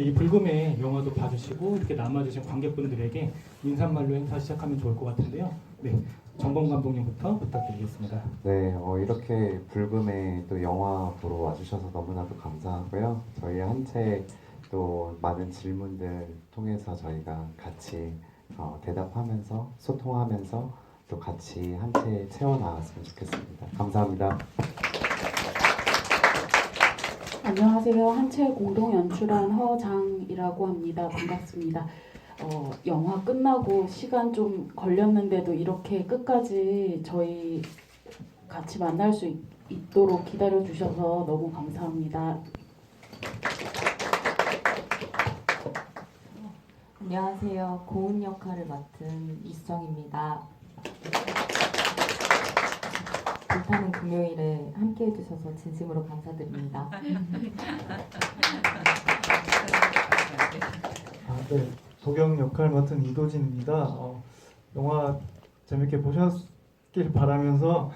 이 불금에 영화도 봐주시고 이렇게 남아주신 관객분들에게 인사말로 행사 시작하면 좋을 것 같은데요. 네, 정범 감독님부터 부탁드리겠습니다. 네, 이렇게 불금에 또 영화 보러 와주셔서 너무나도 감사하고요. 저희 한 채 또 많은 질문들 통해서 저희가 같이 대답하면서 소통하면서 또 같이 한 채 채워나갔으면 좋겠습니다. 감사합니다. 안녕하세요. 한채 공동 연출한 허장이라고 합니다. 반갑습니다. 영화 끝나고 시간 좀 걸렸는데도 이렇게 끝까지 저희 같이 만날 수 있도록 기다려 주셔서 너무 감사합니다. 안녕하세요. 고은 역할을 맡은 이수정입니다. 불타는 금요일에 함께 해주셔서 진심으로 감사드립니다. 네, 도경 역할 맡은 이도진입니다. 영화 재밌게 보셨길 바라면서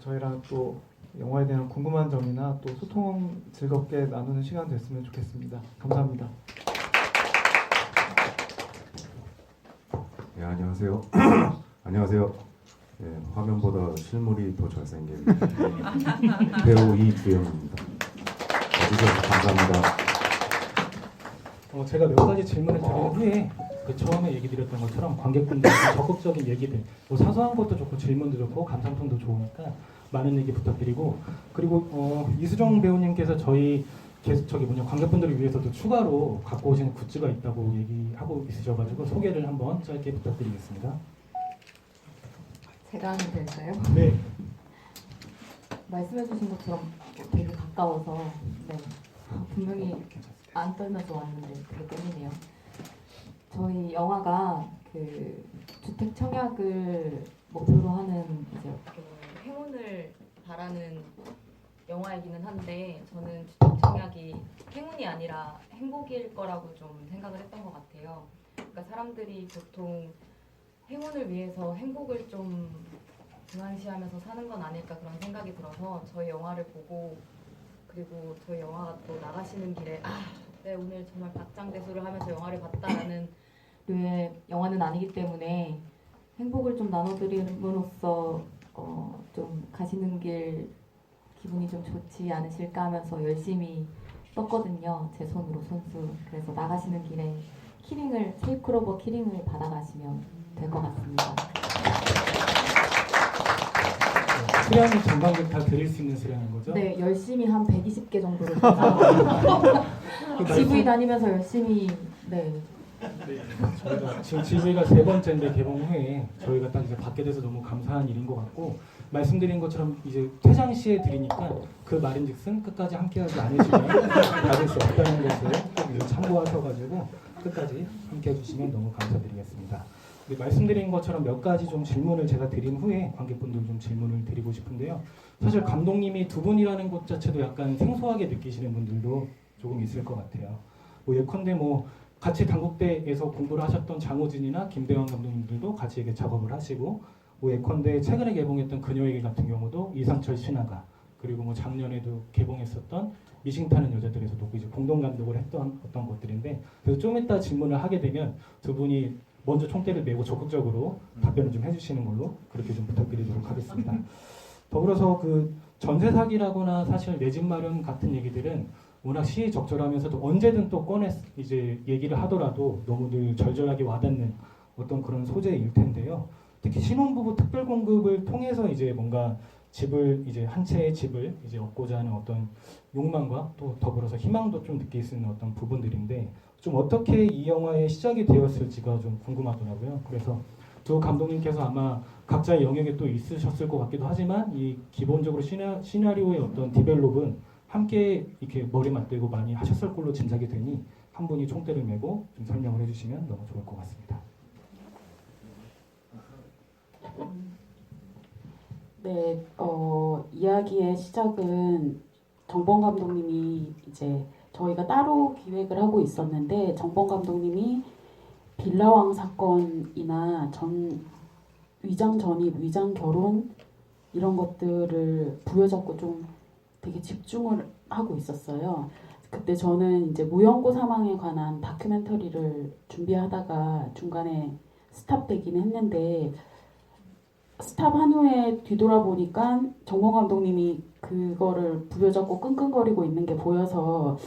저희랑 또 영화에 대한 궁금한 점이나 또 소통 즐겁게 나누는 시간 됐으면 좋겠습니다. 감사합니다. 네, 안녕하세요. 안녕하세요. 네, 화면보다 실물이 더 잘생긴 배우 이주영입니다. 와주셔서 감사합니다. 제가 몇 가지 질문을 드린 후에 그 처음에 얘기 드렸던 것처럼 관객분들 적극적인 얘기들, 뭐 사소한 것도 좋고 질문도 좋고 감상평도 좋으니까 많은 얘기 부탁드리고, 그리고 이수정 배우님께서 저희 관객분들을 위해서도 추가로 갖고 오시는 굿즈가 있다고 얘기하고 있으셔가지고 소개를 한번 짧게 부탁드리겠습니다. 제가 하면 될까요? 네. 말씀해주신 것처럼 되게 가까워서 네, 분명히 안 떨면서 왔는데 되게 떨리네요. 저희 영화가 그 주택 청약을 목표로 하는 이제 행운을 바라는 영화이기는 한데, 저는 주택 청약이 행운이 아니라 행복일 거라고 좀 생각을 했던 것 같아요. 그러니까 사람들이 보통 행운을 위해서 행복을 좀 등한시하면서 사는 건 아닐까 그런 생각이 들어서 저희 영화를 보고, 그리고 저희 영화가 또 나가시는 길에 네, 오늘 정말 박장대소를 하면서 영화를 봤다라는 류의 영화는 아니기 때문에 행복을 좀 나눠드림으로써 좀 가시는 길 기분이 좀 좋지 않으실까 하면서 열심히 썼거든요. 제 손으로 손수. 그래서 나가시는 길에 키링을, 세이크로버 키링을 받아가시면 될 것 같습니다. 수량이 전관객 다 드릴 수 있는 수량인 거죠? 네, 열심히 한 120개 정도를 GV 다니면서 열심히 네. 저희가 지금 GV가 세 번째인데 개봉 후에 저희가 딱 이제 받게 돼서 너무 감사한 일인 것 같고, 말씀드린 것처럼 이제 퇴장 시에 드리니까 그 말인즉슨 끝까지 함께하지 않으시면 받을 수 없다는 것을 좀 참고하셔가지고 끝까지 함께해 주시면 너무 감사드리겠습니다. 말씀드린 것처럼 몇 가지 좀 질문을 제가 드린 후에 관객분들 좀 질문을 드리고 싶은데요. 사실 감독님이 두 분이라는 것 자체도 약간 생소하게 느끼시는 분들도 조금 있을 것 같아요. 예컨대 같이 단국대에서 공부를 하셨던 장호진이나 김대환 감독님들도 같이 이렇게 작업을 하시고, 예컨대 최근에 개봉했던 그녀에게 같은 경우도 이상철 신하가, 그리고 작년에도 개봉했었던 미싱 타는 여자들에서도 이제 공동 감독을 했던 어떤 것들인데, 그래서 좀 이따 질문을 하게 되면 두 분이 먼저 총대를 메고 적극적으로 답변을 좀 해주시는 걸로 그렇게 좀 부탁드리도록 하겠습니다. 더불어서 그 전세 사기라거나 사실 내 집 마련 같은 얘기들은 워낙 시의적절하면서도 언제든 또 이제 얘기를 하더라도 너무 늘 절절하게 와닿는 어떤 그런 소재일 텐데요. 특히 신혼부부 특별공급을 통해서 이제 뭔가 집을 이제 한 채의 집을 이제 얻고자 하는 어떤 욕망과 또 더불어서 희망도 좀 느낄 수 있는 어떤 부분들인데, 좀 어떻게 이 영화의 시작이 되었을지가 좀 궁금하더라고요. 그래서 두 감독님께서 아마 각자의 영역에 또 있으셨을 것 같기도 하지만, 이 기본적으로 시나리오의 어떤 디벨롭은 함께 이렇게 머리 맞대고 많이 하셨을 걸로 짐작이 되니 한 분이 총대를 메고 좀 설명을 해주시면 너무 좋을 것 같습니다. 네, 이야기의 시작은 정범 감독님이 이제 저희가 따로 기획을 하고 있었는데, 정범 감독님이 빌라왕 사건이나 위장 전입, 위장 결혼 이런 것들을 부여잡고 좀 되게 집중을 하고 있었어요. 그때 저는 이제 무연고 사망에 관한 다큐멘터리를 준비하다가 중간에 스탑되긴 했는데 스탑한 후에 뒤돌아보니까 정몽 감독님이 그거를 부여잡고 끙끙거리고 있는 게 보여서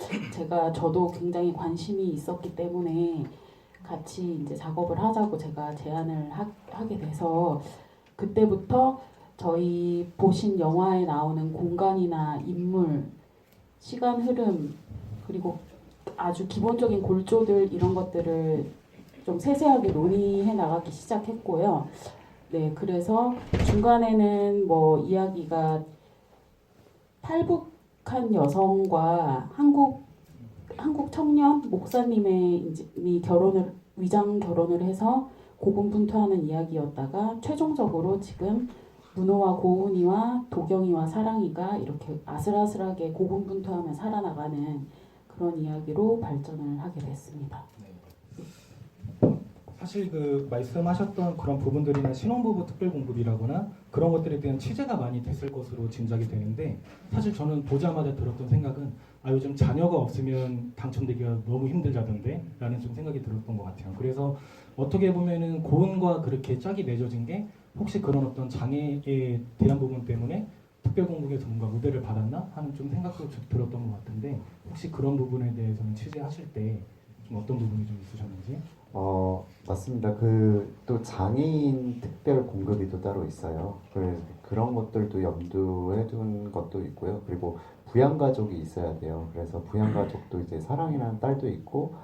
저도 굉장히 관심이 있었기 때문에 같이 이제 작업을 하자고 제가 제안을 하게 돼서 그때부터 저희 보신 영화에 나오는 공간이나 인물, 시간 흐름 그리고 아주 기본적인 골조들 이런 것들을 좀 세세하게 논의해 나가기 시작했고요. 네, 그래서 중간에는 뭐 이야기가 탈북한 여성과 한국 청년 목사님의 위장 결혼을 해서 고군분투하는 이야기였다가 최종적으로 지금 문호와 고은이와 도경이와 사랑이가 이렇게 아슬아슬하게 고군분투하며 살아나가는 그런 이야기로 발전을 하게 됐습니다. 사실 그 말씀하셨던 그런 부분들이나 신혼부부 특별공급이라거나 그런 것들에 대한 취재가 많이 됐을 것으로 짐작이 되는데 사실 저는 보자마자 들었던 생각은 요즘 자녀가 없으면 당첨되기가 너무 힘들다던데 라는 좀 생각이 들었던 것 같아요. 그래서 어떻게 보면은 고은과 그렇게 짝이 맺어진 게 혹시 그런 어떤 장애에 대한 부분 때문에 특별공급에서 뭔가 우대를 받았나 하는 좀 생각도 좀 들었던 것 같은데 혹시 그런 부분에 대해서는 취재하실 때 좀 어떤 부분이 좀 있으셨는지? 맞습니다. 또 장애인 특별 공급이 또 따로 있어요. 그런 것들도 염두에 둔 것도 있고요. 그리고 부양가족이 있어야 돼요. 그래서 부양가족도 이제 사랑이라는 딸도 있고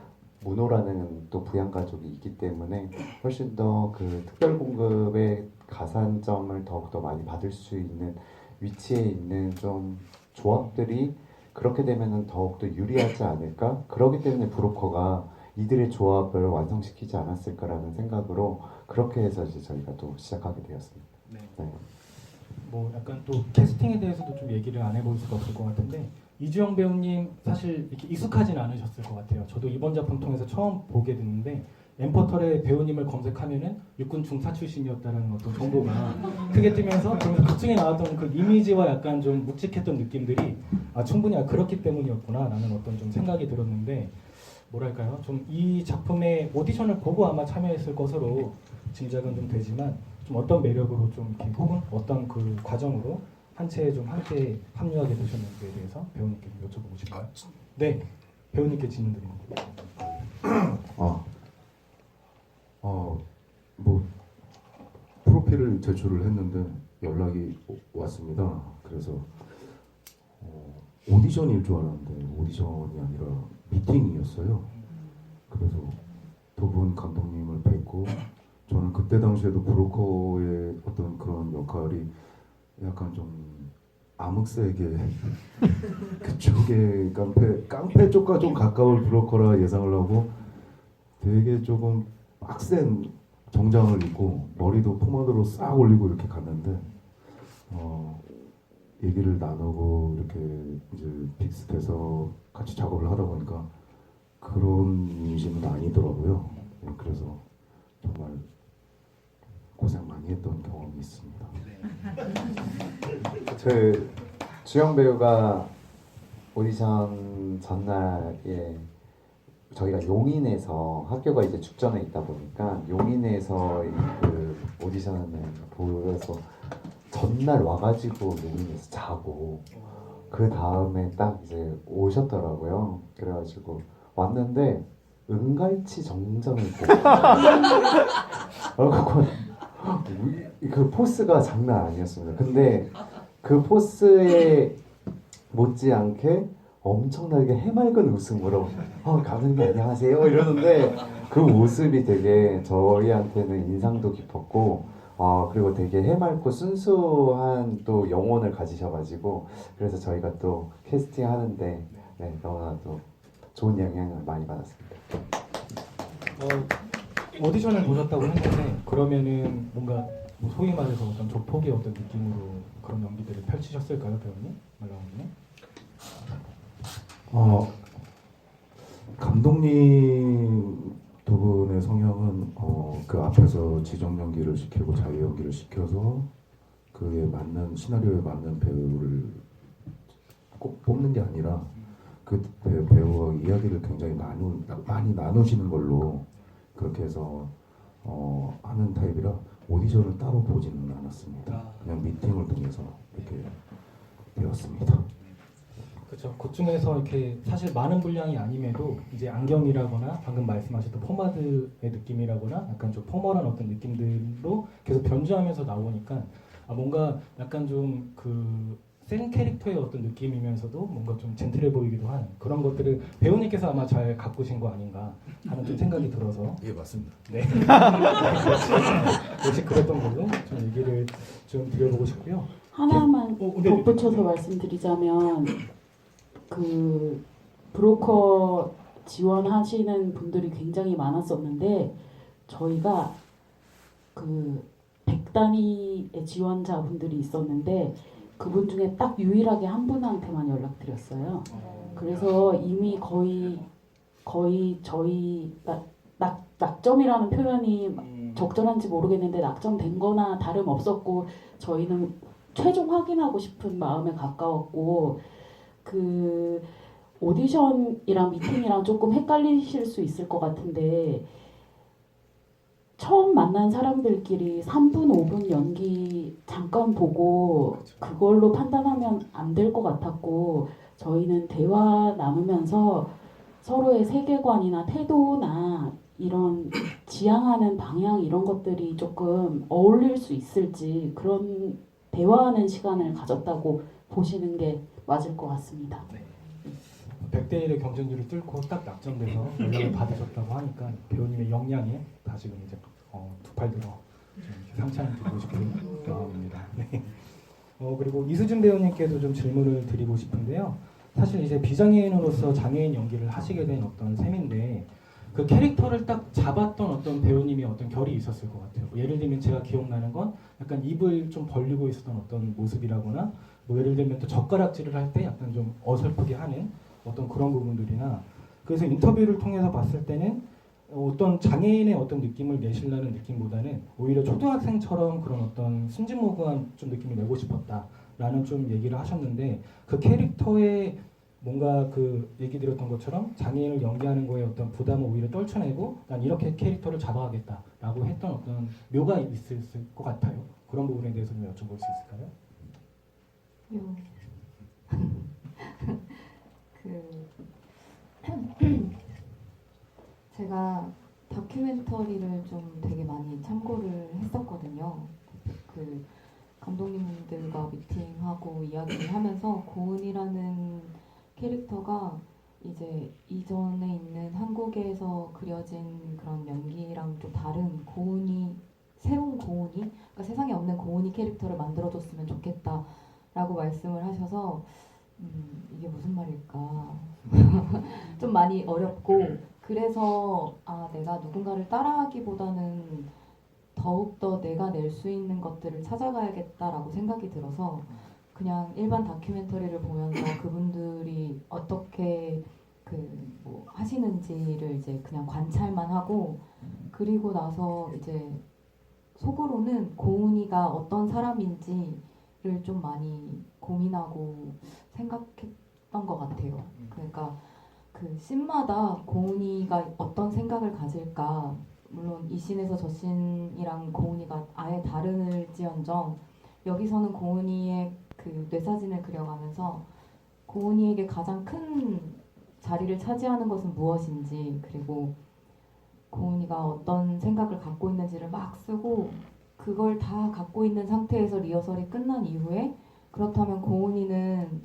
문호라는 또 부양가족이 있기 때문에 훨씬 더 그 특별 공급의 가산점을 더욱더 많이 받을 수 있는 위치에 있는 좀 조합들이 그렇게 되면은 더욱더 유리하지 않을까? 그렇기 때문에 브로커가 이들의 조합을 완성시키지 않았을까라는 생각으로 그렇게 해서 이제 저희가 또 시작하게 되었습니다. 네. 네. 뭐 약간 또 캐스팅에 대해서도 좀 얘기를 안 해볼 수가 없을 것 같은데 이주영 배우님 사실 이렇게 익숙하진 않으셨을 것 같아요. 저도 이번 작품 통해서 처음 보게 됐는데 엠포털에 배우님을 검색하면은 육군 중사 출신이었다는 어떤 정보가 크게 뜨면서 그 중에 나왔던 그 이미지와 약간 좀 묵직했던 느낌들이 충분히 그렇기 때문이었구나라는 어떤 좀 생각이 들었는데 뭐랄까요? 좀 이 작품의 오디션을 보고 아마 참여했을 것으로 짐작은 좀 되지만 좀 어떤 매력으로 좀 이렇게 혹은 어떤 그 과정으로 한채에 좀 함께 합류하게 되셨는지에 대해서 배우님께 여쭤보고 싶어요. 네, 배우님께 질문 드립니다. 뭐 프로필을 제출을 했는데 연락이 왔습니다. 그래서 오디션일 줄 알았는데 오디션이 아니라 미팅이었어요. 그래서 두 분 감독님을 뵙고 저는 그때 당시에도 브로커의 어떤 그런 역할이 약간 좀 암흑색의 그쪽에 깡패 쪽과 좀 가까울 브로커라 예상을 하고 되게 조금 빡센 정장을 입고 머리도 포마드로 싹 올리고 이렇게 갔는데 얘기를 나누고 이렇게 이제 빅스돼서 같이 작업을 하다 보니까 그런 이미지는 아니더라고요. 그래서 정말 고생 많이 했던 경험이 있습니다. 주영 배우가 오디션 전날에 저희가 용인에서 학교가 이제 죽전에 있다 보니까 용인에서 그 오디션을 보여서 전날 와가지고 용인에서 자고 그 다음에 딱 이제 오셨더라고요. 그래가지고 왔는데 은갈치 정장을 입고 그 포스가 장난 아니었습니다. 근데 그 포스에 못지않게 엄청나게 해맑은 웃음으로 감독님 안녕하세요 이러는데 그 모습이 되게 저희한테는 인상도 깊었고 그리고 되게 해맑고 순수한 또 영혼을 가지셔가지고 그래서 저희가 또 캐스팅 하는데 너무나도 좋은 영향을 많이 받았습니다. 오디션을 보셨다고 했는데 그러면은 뭔가 뭐 소위 말해서 어떤 조폭의 어떤 느낌으로 그런 연기들을 펼치셨을까요, 배우님? 말라오님? 감독님 두 분의 성향은 그 앞에서 지정 연기를 시키고 자유 연기를 시켜서 그에 맞는 시나리오에 맞는 배우를 꼭 뽑는 게 아니라 그 배우와 이야기를 굉장히 많이 나누시는 걸로 그렇게 해서 하는 타입이라 오디션을 따로 보지는 않았습니다. 그냥 미팅을 통해서 이렇게 되었습니다. 그렇죠. 그 중에서 이렇게 사실 많은 분량이 아님에도 이제 안경이라거나 방금 말씀하셨던 포마드의 느낌이라거나 약간 좀 포멀한 어떤 느낌들로 계속 변주하면서 나오니까 뭔가 약간 좀 그 센 캐릭터의 어떤 느낌이면서도 뭔가 좀 젠틀해 보이기도 한 그런 것들을 배우님께서 아마 잘 가꾸신 거 아닌가 하는 좀 생각이 들어서 예, 맞습니다. 네. 역시 그랬던 걸로 좀 얘기를 좀 드려보고 싶고요. 하나만 네. 덧붙여서 말씀드리자면 그 브로커 지원하시는 분들이 굉장히 많았었는데 저희가 그 100단위의 지원자분들이 있었는데 그분 중에 딱 유일하게 한 분한테만 연락드렸어요. 그래서 이미 거의 저희 낙점이라는 표현이 적절한지 모르겠는데 낙점된 거나 다름없었고 저희는 최종 확인하고 싶은 마음에 가까웠고 그 오디션이랑 미팅이랑 조금 헷갈리실 수 있을 것 같은데 처음 만난 사람들끼리 3분, 5분 연기 잠깐 보고 그걸로 판단하면 안 될 것 같았고 저희는 대화 나누면서 서로의 세계관이나 태도나 이런 지향하는 방향 이런 것들이 조금 어울릴 수 있을지 그런 대화하는 시간을 가졌다고 보시는 게 맞을 것 같습니다. 100대 1의 경쟁률을 뚫고 딱 낙점돼서 연락을 받으셨다고 하니까 배우님의 역량에 다시금 이제 두 팔 들어 좀 이렇게 상창을 드리고 싶은 마음입니다. 네. 그리고 이수진 배우님께도 좀 질문을 드리고 싶은데요. 사실 이제 비장애인으로서 장애인 연기를 하시게 된 어떤 셈인데 그 캐릭터를 딱 잡았던 어떤 배우님의 어떤 결이 있었을 것 같아요. 예를 들면 제가 기억나는 건 약간 입을 좀 벌리고 있었던 어떤 모습이라거나 뭐 예를 들면 또 젓가락질을 할 때 약간 좀 어설프게 하는 어떤 그런 부분들이나 그래서 인터뷰를 통해서 봤을 때는 어떤 장애인의 어떤 느낌을 내시려는 느낌보다는 오히려 초등학생처럼 그런 어떤 순진무구한 좀 느낌을 내고 싶었다라는 좀 얘기를 하셨는데 그 캐릭터의 뭔가 그 얘기 드렸던 것처럼 장애인을 연기하는 거에 어떤 부담을 오히려 떨쳐내고 난 이렇게 캐릭터를 잡아가겠다라고 했던 어떤 묘가 있을 것 같아요. 그런 부분에 대해서 좀 여쭤볼 수 있을까요? 제가 다큐멘터리를 좀 되게 많이 참고를 했었거든요. 그 감독님들과 미팅하고 이야기를 하면서 고은이라는 캐릭터가 이제 이전에 있는 한국에서 그려진 그런 연기랑 좀 다른 고은이, 새로운 고은이, 그러니까 세상에 없는 고은이 캐릭터를 만들어줬으면 좋겠다라고 말씀을 하셔서 이게 무슨 말일까 좀 많이 어렵고 그래서 내가 누군가를 따라하기보다는 더욱더 내가 낼 수 있는 것들을 찾아가야겠다라고 생각이 들어서 그냥 일반 다큐멘터리를 보면서 그분들이 어떻게 뭐 하시는지를 이제 그냥 관찰만 하고 그리고 나서 이제 속으로는 고은이가 어떤 사람인지를 좀 많이 고민하고 생각했던 것 같아요. 그러니까 그 씬마다 고은이가 어떤 생각을 가질까 물론 이 씬에서 저 씬이랑 고은이가 아예 다를지언정 여기서는 고은이의 그 뇌사진을 그려가면서 고은이에게 가장 큰 자리를 차지하는 것은 무엇인지 그리고 고은이가 어떤 생각을 갖고 있는지를 막 쓰고 그걸 다 갖고 있는 상태에서 리허설이 끝난 이후에 그렇다면 고은이는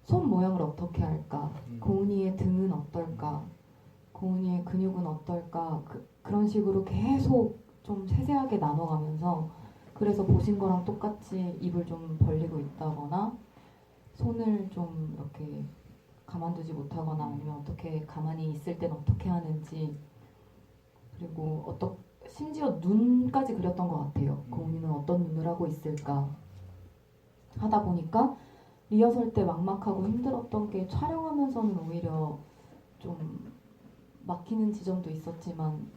손 모양을 어떻게 할까? 고은이의 등은 어떨까? 고은이의 근육은 어떨까? 그런 식으로 계속 좀 세세하게 나눠가면서 그래서 보신 거랑 똑같이 입을 좀 벌리고 있다거나 손을 좀 이렇게 가만두지 못하거나 아니면 어떻게 가만히 있을 땐 어떻게 하는지 그리고 심지어 눈까지 그렸던 것 같아요. 고은이는 어떤 눈을 하고 있을까 하다 보니까 리허설 때 막막하고 힘들었던 게 촬영하면서는 오히려 좀 막히는 지점도 있었지만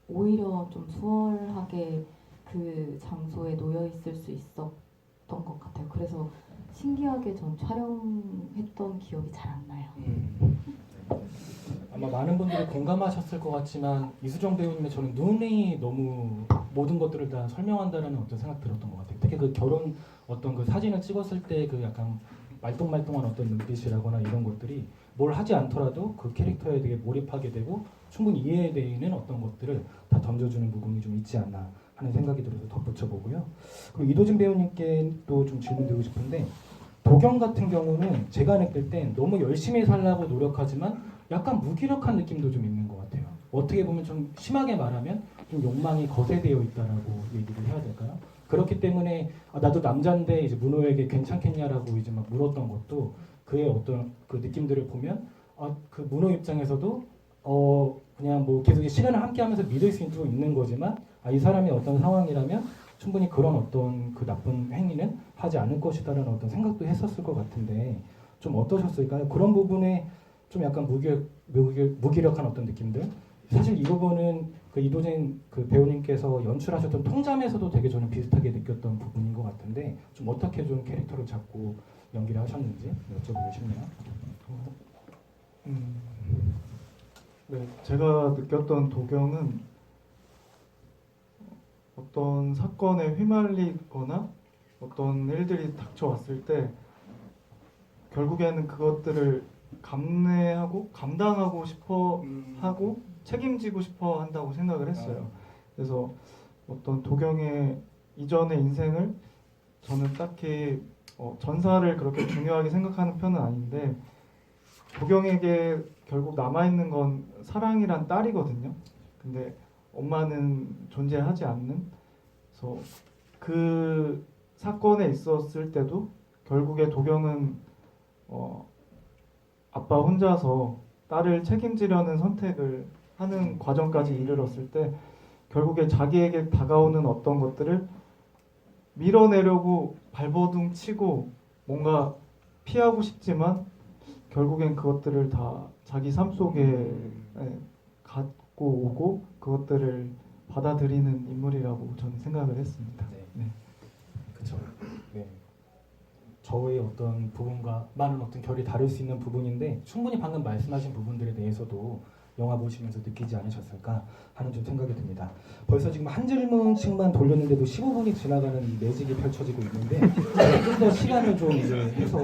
오히려 좀 수월하게 그 장소에 놓여 있을 수 있었던 것 같아요. 그래서 신기하게 전 촬영했던 기억이 잘 안 나요. 아마 많은 분들이 공감하셨을 것 같지만 이수정 배우님의 저는 눈이 너무 모든 것들을 다 설명한다는 어떤 생각 들었던 것 같아요. 특히 그 결혼 어떤 그 사진을 찍었을 때 그 약간 말똥말똥한 어떤 눈빛이라거나 이런 것들이 뭘 하지 않더라도 그 캐릭터에 되게 몰입하게 되고 충분히 이해되는 어떤 것들을 다 던져주는 부분이 좀 있지 않나 하는 생각이 들어서 덧붙여보고요. 그리고 이도진 배우님께 또 좀 질문드리고 싶은데 도경 같은 경우는 제가 느낄 땐 너무 열심히 살려고 노력하지만 약간 무기력한 느낌도 좀 있는 것 같아요. 어떻게 보면 좀 심하게 말하면 좀 욕망이 거세되어 있다라고 얘기를 해야 될까요? 그렇기 때문에 나도 남자인데 이제 문호에게 괜찮겠냐라고 이제 막 물었던 것도 그의 어떤 그 느낌들을 보면 그 문호 입장에서도 그냥 뭐 계속 시간을 함께하면서 믿을 수 있는 거지만 이 사람이 어떤 상황이라면 충분히 그런 어떤 그 나쁜 행위는 하지 않을 것이다라는 어떤 생각도 했었을 것 같은데 좀 어떠셨을까요? 그런 부분에 좀 약간 무기력한 어떤 느낌들. 사실 이 부분은 그 이도진 그 배우님께서 연출하셨던 통잠에서도 되게 저는 비슷하게 느꼈던 부분인 것 같은데 좀 어떻게 좀 캐릭터를 잡고 연기를 하셨는지 여쭤보고 싶네요. 네, 제가 느꼈던 도경은 어떤 사건에 휘말리거나 어떤 일들이 닥쳐왔을 때 결국에는 그것들을 감내하고 감당하고 싶어 하고 책임지고 싶어 한다고 생각을 했어요. 그래서 어떤 도경의 이전의 인생을 저는 딱히 전사를 그렇게 중요하게 생각하는 편은 아닌데 도경에게 결국 남아있는 건 사랑이란 딸이거든요. 근데 엄마는 존재하지 않는. 그래서 그 사건에 있었을 때도 결국에 도경은 아빠 혼자서 딸을 책임지려는 선택을 하는 과정까지 이르렀을 때 결국에 자기에게 다가오는 어떤 것들을 밀어내려고 발버둥 치고 뭔가 피하고 싶지만 결국엔 그것들을 다 자기 삶 속에 갖고 오고 그것들을 받아들이는 인물이라고 저는 생각을 했습니다. 네. 그렇죠. 네. 저의 어떤 부분과 많은 어떤 결이 다를 수 있는 부분인데 충분히 방금 말씀하신 부분들에 대해서도 영화 보시면서 느끼지 않으셨을까 하는 좀 생각이 듭니다. 벌써 지금 한 질문씩만 돌렸는데도 15분이 지나가는 이 매직이 펼쳐지고 있는데 좀 더 시간을 좀 이제 해서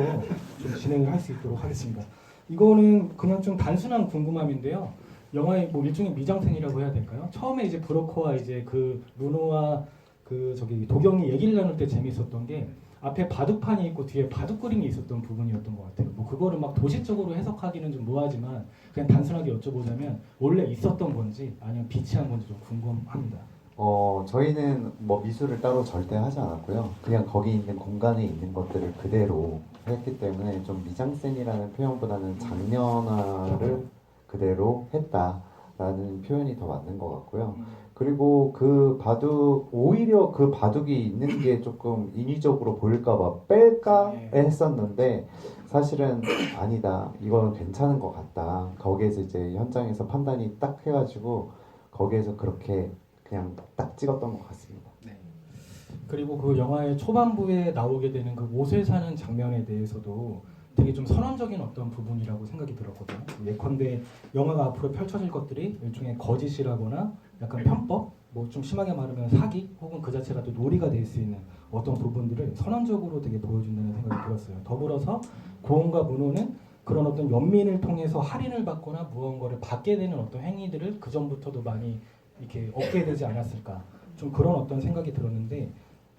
좀 진행을 할 수 있도록 하겠습니다. 이거는 그냥 좀 단순한 궁금함인데요. 영화의 뭐 일종의 미장센이라고 해야 될까요? 처음에 이제 브로커와 이제 그 문호와 그 저기 도경이 얘기를 나눌 때 재밌었던 게 앞에 바둑판이 있고 뒤에 바둑 그림이 있었던 부분이었던 것 같아요. 뭐 그거를 막 도식적으로 해석하기는 좀 뭐하지만 그냥 단순하게 여쭤보자면 원래 있었던 건지 아니면 비치한 건지 좀 궁금합니다. 저희는 뭐 미술을 따로 절대 하지 않았고요. 그냥 거기 있는 공간에 있는 것들을 그대로 했기 때문에 좀 미장센이라는 표현보다는 장면화를 그대로 했다라는 표현이 더 맞는 것 같고요. 그리고 그 바둑, 오히려 그 바둑이 있는 게 조금 인위적으로 보일까봐 뺄까 했었는데 사실은 아니다. 이건 괜찮은 것 같다. 거기에서 이제 현장에서 판단이 딱 해가지고 거기에서 그렇게 그냥 딱 찍었던 것 같습니다. 네. 그리고 그 영화의 초반부에 나오게 되는 그 옷을 사는 장면에 대해서도 되게 좀 선언적인 어떤 부분이라고 생각이 들었거든요. 예컨대 영화가 앞으로 펼쳐질 것들이 일종의 거짓이라거나 약간 편법, 뭐 좀 심하게 말하면 사기 혹은 그 자체가 또 놀이가 될 수 있는 어떤 부분들을 선언적으로 되게 보여준다는 생각이 들었어요. 더불어서 고은과 문호는 그런 어떤 연민을 통해서 할인을 받거나 무언가를 받게 되는 어떤 행위들을 그 전부터도 많이 이렇게 얻게 되지 않았을까. 좀 그런 어떤 생각이 들었는데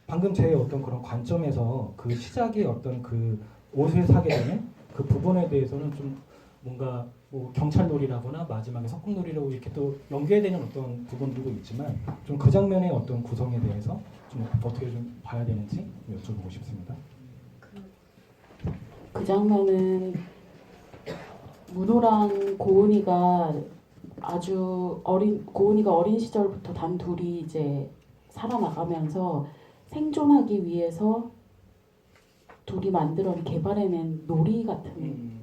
방금 제 어떤 그런 관점에서 그 시작의 어떤 그 옷을 사게 되는 그 부분에 대해서는 좀 뭔가 뭐 경찰놀이라거나 마지막에 석궁놀이라고 이렇게 또 연계되는 어떤 부분들도 있지만 좀 그 장면의 어떤 구성에 대해서 좀 어떻게 좀 봐야 되는지 여쭤보고 싶습니다. 그 장면은 문호랑 고은이가 아주 고은이가 어린 시절부터 단 둘이 이제 살아나가면서 생존하기 위해서 둘이 개발해낸 놀이 같은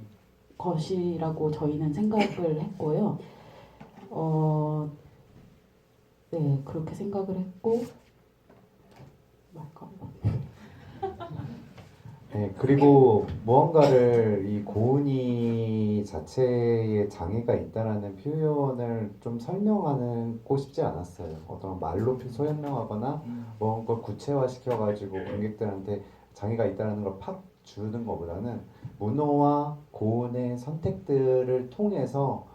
것이라고 저희는 생각을 했고요. 네, 그렇게 생각을 했고 말까? 네, 그리고 무언가를 이 고은이 자체에 장애가 있다라는 표현을 좀 설명하고 싶지 않았어요. 어떤 말로 설명하거나 무언가 구체화시켜가지고 관객들한테 장애가 있다는 걸 팍 주는 것보다는 문호와 고은의 선택들을 통해서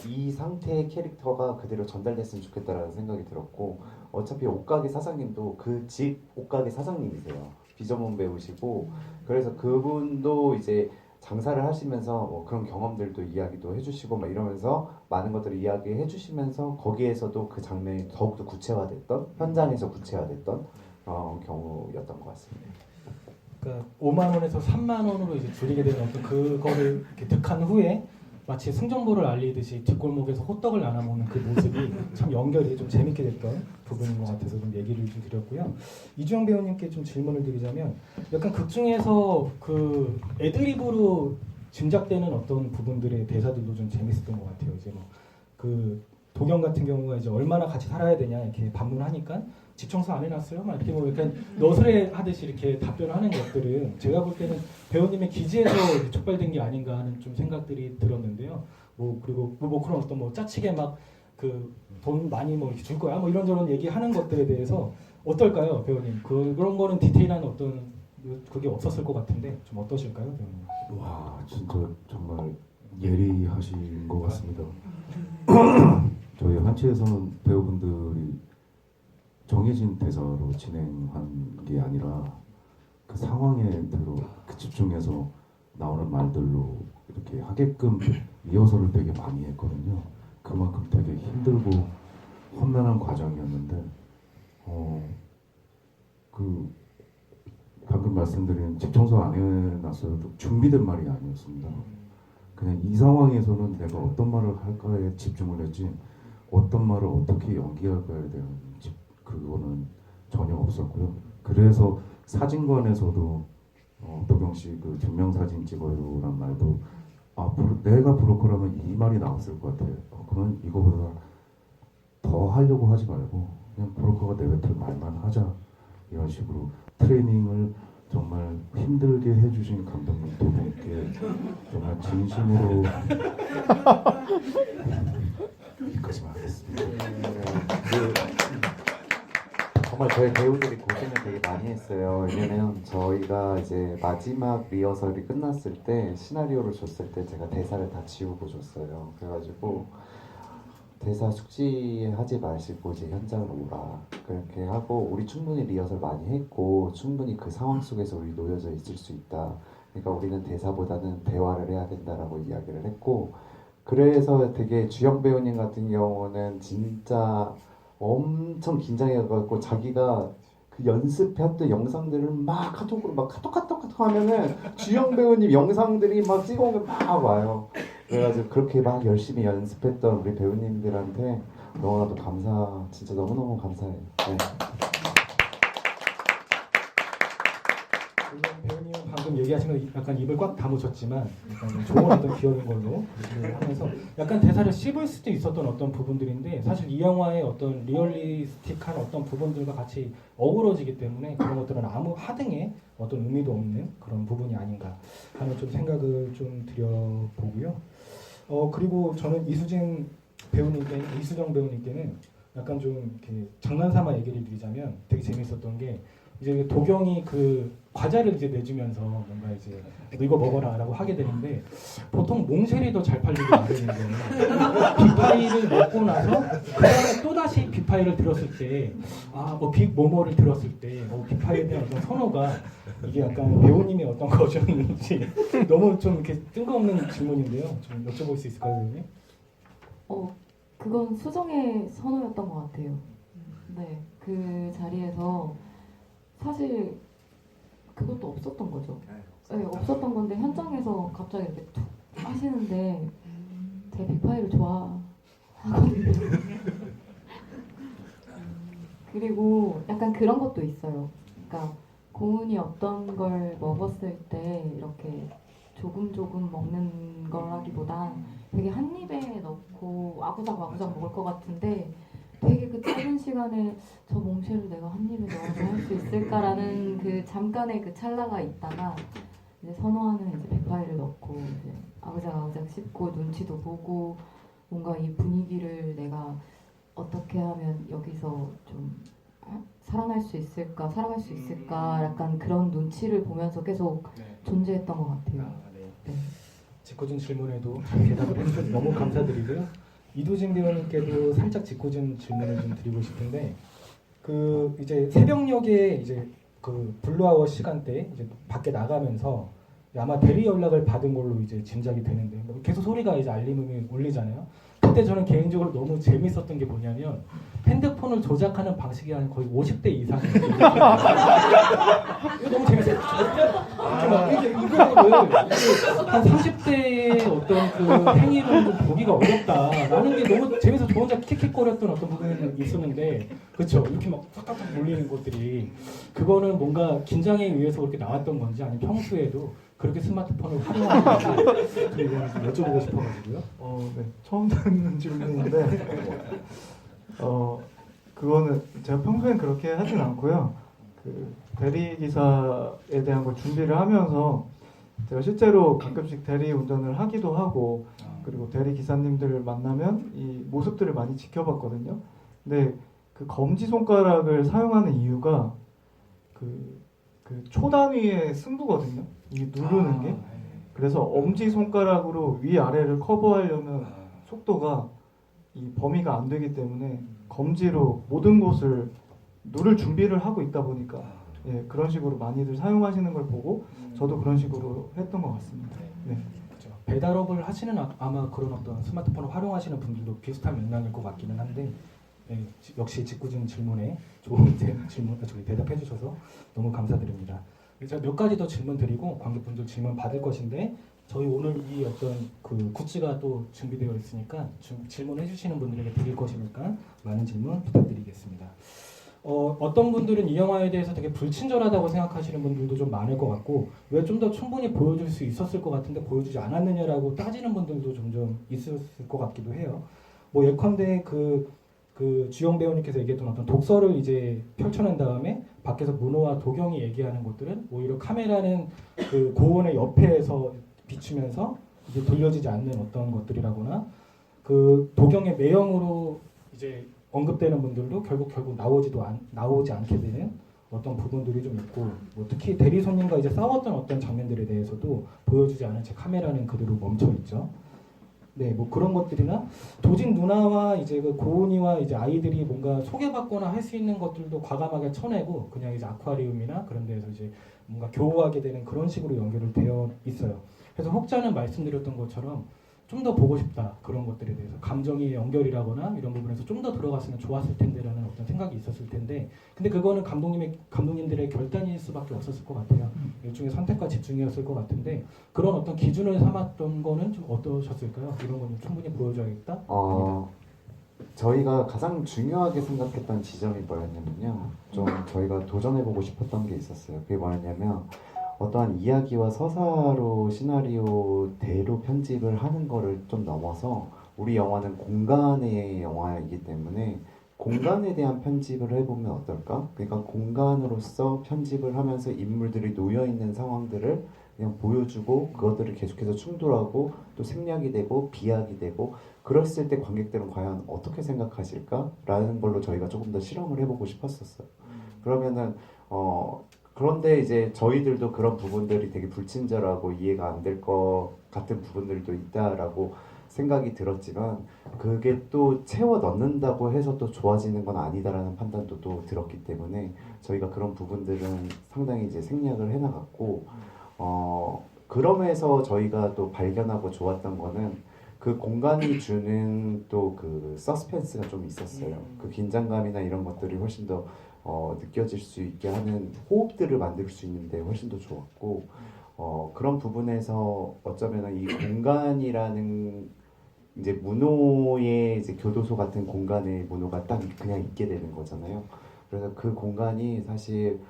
이 상태의 캐릭터가 그대로 전달됐으면 좋겠다라는 생각이 들었고, 어차피 옷가게 사장님도 그 집 옷가게 사장님이세요. 비전문 배우시고, 그래서 그분도 이제 장사를 하시면서 뭐 그런 경험들도 이야기도 해주시고 막 이러면서 많은 것들을 이야기해 주시면서 거기에서도 그 장면이 더욱더 구체화됐던, 현장에서 구체화됐던 경우였던 것 같습니다. 그러니까 5만 원에서 3만 원으로 이제 줄이게 되는 어떤 그거를 이렇게 득한 후에 마치 승전보를 알리듯이 뒷골목에서 호떡을 나눠 먹는 그 모습이 참 연결이 좀 재밌게 됐던 부분인 것 같아서 좀 얘기를 좀 드렸고요. 이주영 배우님께 좀 질문을 드리자면, 약간 극 중에서 그 애드리브로 짐작되는 어떤 부분들의 대사들도 좀 재밌었던 것 같아요. 이제 뭐 그 도경 같은 경우가 이제 얼마나 같이 살아야 되냐 이렇게 반문하니까 집 청소 안 해놨어요? 막 이렇게 뭐 약간 너스레 하듯이 이렇게 답변하는 것들은 제가 볼 때는 배우님의 기지에서 촉발된 게 아닌가 하는 좀 생각들이 들었는데요. 뭐 그리고 뭐 그런 어떤 뭐 짜치게 막 그 돈 많이 뭐 이렇게 줄 거야 뭐 이런저런 얘기하는 것들에 대해서 어떨까요, 배우님? 그런 거는 디테일한 어떤 그게 없었을 것 같은데 좀 어떠실까요, 배우님? 와, 진짜 정말 예리하신 것 같습니다. 저희 한치에서는 배우분들이 정해진 대사로 진행한 게 아니라 그 상황에 대로 그 집중해서 나오는 말들로 이렇게 하게끔 리허설을 되게 많이 했거든요. 그만큼 되게 힘들고 험난한 과정이었는데 그 방금 말씀드린 집 청소 안 해놨어도 준비된 말이 아니었습니다. 그냥 이 상황에서는 내가 어떤 말을 할까에 집중을 했지 어떤 말을 어떻게 연기할까에 대한 그거는 전혀 없었고요. 그래서 사진관에서도 도경 씨 그 증명사진 찍어요란 말도 내가 브로커라면 이 말이 나왔을 것 같아요. 그러면 이거보다 더 하려고 하지 말고 그냥 브로커가 내뱉을 말만 하자, 이런 식으로 트레이닝을 정말 힘들게 해주신 감독님 두 분께 정말 진심으로 여기까지만 하겠습니다. 정말 저희 배우들이 고생을 되게 많이 했어요. 왜냐면 저희가 이제 마지막 리허설이 끝났을 때 시나리오를 줬을 때 제가 대사를 다 지우고 줬어요. 그래가지고 대사 숙지하지 마시고 이제 현장으로 오라 그렇게 하고, 우리 충분히 리허설 많이 했고 충분히 그 상황 속에서 우리 놓여져 있을 수 있다. 그러니까 우리는 대사보다는 대화를 해야 된다라고 이야기를 했고, 그래서 되게 주영 배우님 같은 경우는 진짜 엄청 긴장해갖고 자기가 그 연습했던 영상들을 막 카톡으로 막 카톡 하면은 주영 배우님 영상들이 막 찍어오면 막 와요. 그래가지고 그렇게 막 열심히 연습했던 우리 배우님들한테 너무나도 진짜 너무너무 감사해요. 네. 물론 배우님은 방금 얘기하신 거 약간 입을 꽉 다무셨지만 약간 좋은 어떤 기억인 걸로 얘기를 하면서 약간 대사를 씹을 수도 있었던 어떤 부분들인데, 사실 이 영화의 어떤 리얼리스틱한 어떤 부분들과 같이 어우러지기 때문에 그런 것들은 아무 하등의 어떤 의미도 없는 그런 부분이 아닌가 하는 좀 생각을 좀 드려보고요. 그리고 저는 이수정 배우님께는 약간 좀 이렇게 장난삼아 얘기를 드리자면 되게 재밌었던 게, 이제 도경이 그 과자를 이제 내주면서 뭔가 이제 너 이거 먹어라라고 하게 되는데, 보통 몽쉘이 더 잘 팔리기 마련인데 빅파이를 먹고 나서 그 다음에 또 다시 빅파이를 들었을 때 빅모모를 들었을 때 빅파이에 대한 어떤 선호가 이게 약간 배우님의 어떤 거셨는지 너무 좀 이렇게 뜬금없는 질문인데요. 좀 여쭤볼 수 있을까요, 배우님? 그건 수정의 선호였던 것 같아요. 네, 그 자리에서 사실 그것도 없었던 거죠. 네, 없었던 건데 현장에서 갑자기 이렇게 툭 하시는데 되게 빅파이를 좋아하거든요. 그리고 약간 그런 것도 있어요. 그러니까 고은이 어떤 걸 먹었을 때 이렇게 조금 먹는 거라기보단 되게 한 입에 넣고 아구작 먹을 것 같은데 되게 그 짧은 시간에 저 몽쉘을 내가 한 입에 넣어서 할 수 있을까라는 그 잠깐의 그 찰나가 있다가 이제 선호하는 이제 백파이를 넣고 이제 아그작아그작 씹고 눈치도 보고 뭔가 이 분위기를 내가 어떻게 하면 여기서 좀 살아날 수 있을까, 살아갈 수 있을까, 약간 그런 눈치를 보면서 계속 네. 존재했던 것 같아요. 네. 네. 짓궂은 질문에도 대답을 해주셔서 너무 감사드리고요. 이도진 배우님께도 살짝 짓궂은 질문을 좀 드리고 싶은데, 그 이제 새벽녘에 이제 그 블루아워 시간대 이제 밖에 나가면서 아마 대리 연락을 받은 걸로 이제 짐작이 되는데, 뭐 계속 소리가 이제 알림음이 울리잖아요. 그때 저는 개인적으로 너무 재밌었던 게 뭐냐면 핸드폰을 조작하는 방식이 한 거의 50대 이상이에요. 이거 너무 재밌어요. 이거를 한 30대의 어떤 그 행위를 좀 보기가 어렵다라는 게 너무 재밌어서 저 혼자 킥킥거렸던 어떤 부분이 있었는데, 그렇죠? 이렇게 막 탁탁탁 몰리는 것들이 그거는 뭔가 긴장에 의해서 그렇게 나왔던 건지 아니면 평소에도 그렇게 스마트폰을 활용하는 건지 좀 여쭤보고 싶어가지고요. 네. 처음 듣는 질문인데 그거는 제가 평소엔 그렇게 하진 않고요. 그 대리 기사에 대한 걸 준비를 하면서 제가 실제로 가끔씩 대리 운전을 하기도 하고 그리고 대리 기사님들을 만나면 이 모습들을 많이 지켜봤거든요. 근데 그 검지 손가락을 사용하는 이유가 그 초단위의 승부거든요. 이게 누르는 게. 그래서 엄지 손가락으로 위 아래를 커버하려면 속도가 이 범위가 안 되기 때문에 검지로 모든 곳을 누를 준비를 하고 있다 보니까 예, 그런 식으로 많이들 사용하시는 걸 보고 저도 그런 식으로 했던 것 같습니다. 네. 그렇죠. 배달업을 하시는 아마 그런 어떤 스마트폰을 활용하시는 분들도 비슷한 맥락일 것 같기는 한데, 네, 역시 짓궂은 질문에 좋은 질문 대답해 주셔서 너무 감사드립니다. 제가 몇 가지 더 질문 드리고 관객분들 질문 받을 것인데, 저희 오늘 이 어떤 그 굿즈가 또 준비되어 있으니까 질문해 주시는 분들에게 드릴 것이니까 많은 질문 부탁드리겠습니다. 어떤 분들은 이 영화에 대해서 되게 불친절하다고 생각하시는 분들도 좀 많을 것 같고, 왜 좀 더 충분히 보여줄 수 있었을 것 같은데 보여주지 않았느냐라고 따지는 분들도 점점 있을 것 같기도 해요. 뭐 예컨대 그 주영 배우님께서 얘기했던 어떤 독서를 이제 펼쳐낸 다음에 밖에서 문호와 도경이 얘기하는 것들은 오히려 카메라는 그 고원의 옆에서 비추면서 이제 돌려지지 않는 어떤 것들이라거나, 그 도경의 매형으로 이제 언급되는 분들도 결국 나오지 않게 되는 어떤 부분들이 좀 있고, 뭐 특히 대리 손님과 이제 싸웠던 어떤 장면들에 대해서도 보여주지 않은 채 카메라는 그대로 멈춰 있죠. 네, 뭐 그런 것들이나 도진 누나와 이제 그 고은이와 이제 아이들이 뭔가 소개받거나 할 수 있는 것들도 과감하게 쳐내고 그냥 이제 아쿠아리움이나 그런 데에서 이제 뭔가 교호하게 되는 그런 식으로 연결을 되어 있어요. 그래서 혹자는 말씀드렸던 것처럼 좀 더 보고 싶다, 그런 것들에 대해서 감정이 연결이라거나 이런 부분에서 좀 더 들어갔으면 좋았을 텐데라는 어떤 생각이 있었을 텐데, 근데 그거는 감독님들의 결단일 수밖에 없었을 것 같아요. 일종의 선택과 집중이었을 것 같은데, 그런 어떤 기준을 삼았던 거는 좀 어떠셨을까요? 이런 거는 충분히 보여줘야겠다? 아니다. 저희가 가장 중요하게 생각했던 지점이 뭐였냐면요. 좀 저희가 도전해보고 싶었던 게 있었어요. 그게 뭐였냐면 어떠한 이야기와 서사로 시나리오대로 편집을 하는 거를 좀 넘어서 우리 영화는 공간의 영화이기 때문에 공간에 대한 편집을 해보면 어떨까? 그러니까 공간으로서 편집을 하면서 인물들이 놓여있는 상황들을 그냥 보여주고 그것들을 계속해서 충돌하고 또 생략이 되고 비약이 되고, 그랬을 때 관객들은 과연 어떻게 생각하실까? 라는 걸로 저희가 조금 더 실험을 해보고 싶었었어요. 그러면은 그런데 이제 저희들도 그런 부분들이 되게 불친절하고 이해가 안 될 것 같은 부분들도 있다라고 생각이 들었지만, 그게 또 채워 넣는다고 해서 또 좋아지는 건 아니다라는 판단도 또 들었기 때문에 저희가 그런 부분들은 상당히 이제 생략을 해나갔고, 그러면서 저희가 또 발견하고 좋았던 거는 그 공간이 주는 또 그 서스펜스가 좀 있었어요. 그 긴장감이나 이런 것들이 훨씬 더 느껴질 수 있게 하는 호흡들을 만들 수 있는데 훨씬 더 좋았고, 그런 부분에서 어쩌면 이 공간이라는 이제 문호의 이제 교도소 같은 공간에 문호가 딱 그냥 있게 되는 거잖아요. 그래서 그 공간이 사실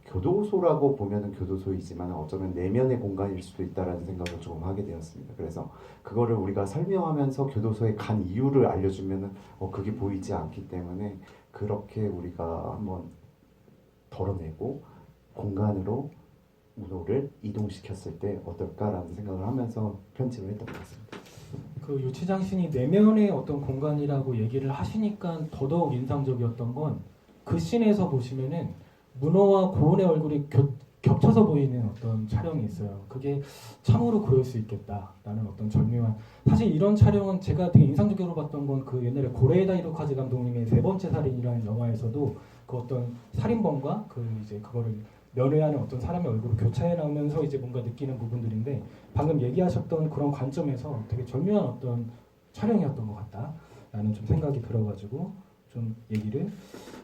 교도소라고 보면은 교도소이지만 어쩌면 내면의 공간일 수도 있다라는 생각을 조금 하게 되었습니다. 그래서 그거를 우리가 설명하면서 교도소에 간 이유를 알려주면은 그게 보이지 않기 때문에 그렇게 우리가 한번 덜어내고 공간으로 문호를 이동시켰을 때 어떨까라는 생각을 하면서 편집을 했던 것 같습니다. 그 유치장신이 내면의 어떤 공간이라고 얘기를 하시니까 더더욱 인상적이었던 건 그 씬에서 보시면은 문호와 고은의 얼굴이 겹쳐서 보이는 어떤 촬영이 있어요. 그게 참으로 그럴 수 있겠다라는 어떤 절묘한, 사실 이런 촬영은 제가 되게 인상적으로 봤던 건 그 옛날에 고레에다 히로카즈 감독님의 세 번째 살인이라는 영화에서도 그 어떤 살인범과 그 이제 그거를 면회하는 어떤 사람의 얼굴을 교차해 나오면서 이제 뭔가 느끼는 부분들인데, 방금 얘기하셨던 그런 관점에서 되게 절묘한 어떤 촬영이었던 것 같다라는 좀 생각이 들어가지고 좀 얘기를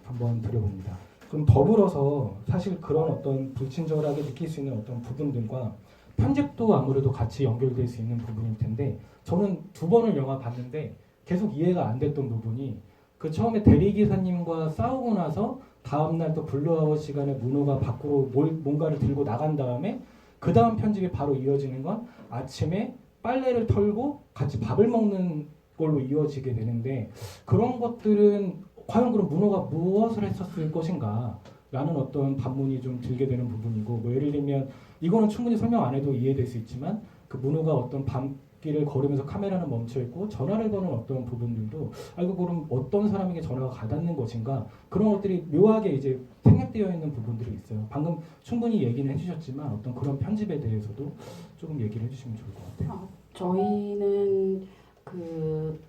한번 드려봅니다. 좀 더불어서 사실 그런 어떤 불친절하게 느낄 수 있는 어떤 부분들과 편집도 아무래도 같이 연결될 수 있는 부분일 텐데, 저는 2번을 영화 봤는데 계속 이해가 안 됐던 부분이, 그 처음에 대리기사님과 싸우고 나서 다음날 또 블루아워 시간에 문호가 밖으로 뭔가를 들고 나간 다음에 그 다음 편집이 바로 이어지는 건 아침에 빨래를 털고 같이 밥을 먹는 걸로 이어지게 되는데, 그런 것들은 과연 그럼 문호가 무엇을 했었을 것인가 라는 어떤 반문이 좀 들게 되는 부분이고, 뭐 예를 들면 이거는 충분히 설명 안 해도 이해될 수 있지만 그 문호가 어떤 밤길을 걸으면서 카메라는 멈춰있고 전화를 거는 어떤 부분들도 이거 그럼 어떤 사람에게 전화가 가닿는 것인가, 그런 것들이 묘하게 이제 생략되어 있는 부분들이 있어요. 방금 충분히 얘기는 해주셨지만 어떤 그런 편집에 대해서도 조금 얘기를 해주시면 좋을 것 같아요. 저희는 그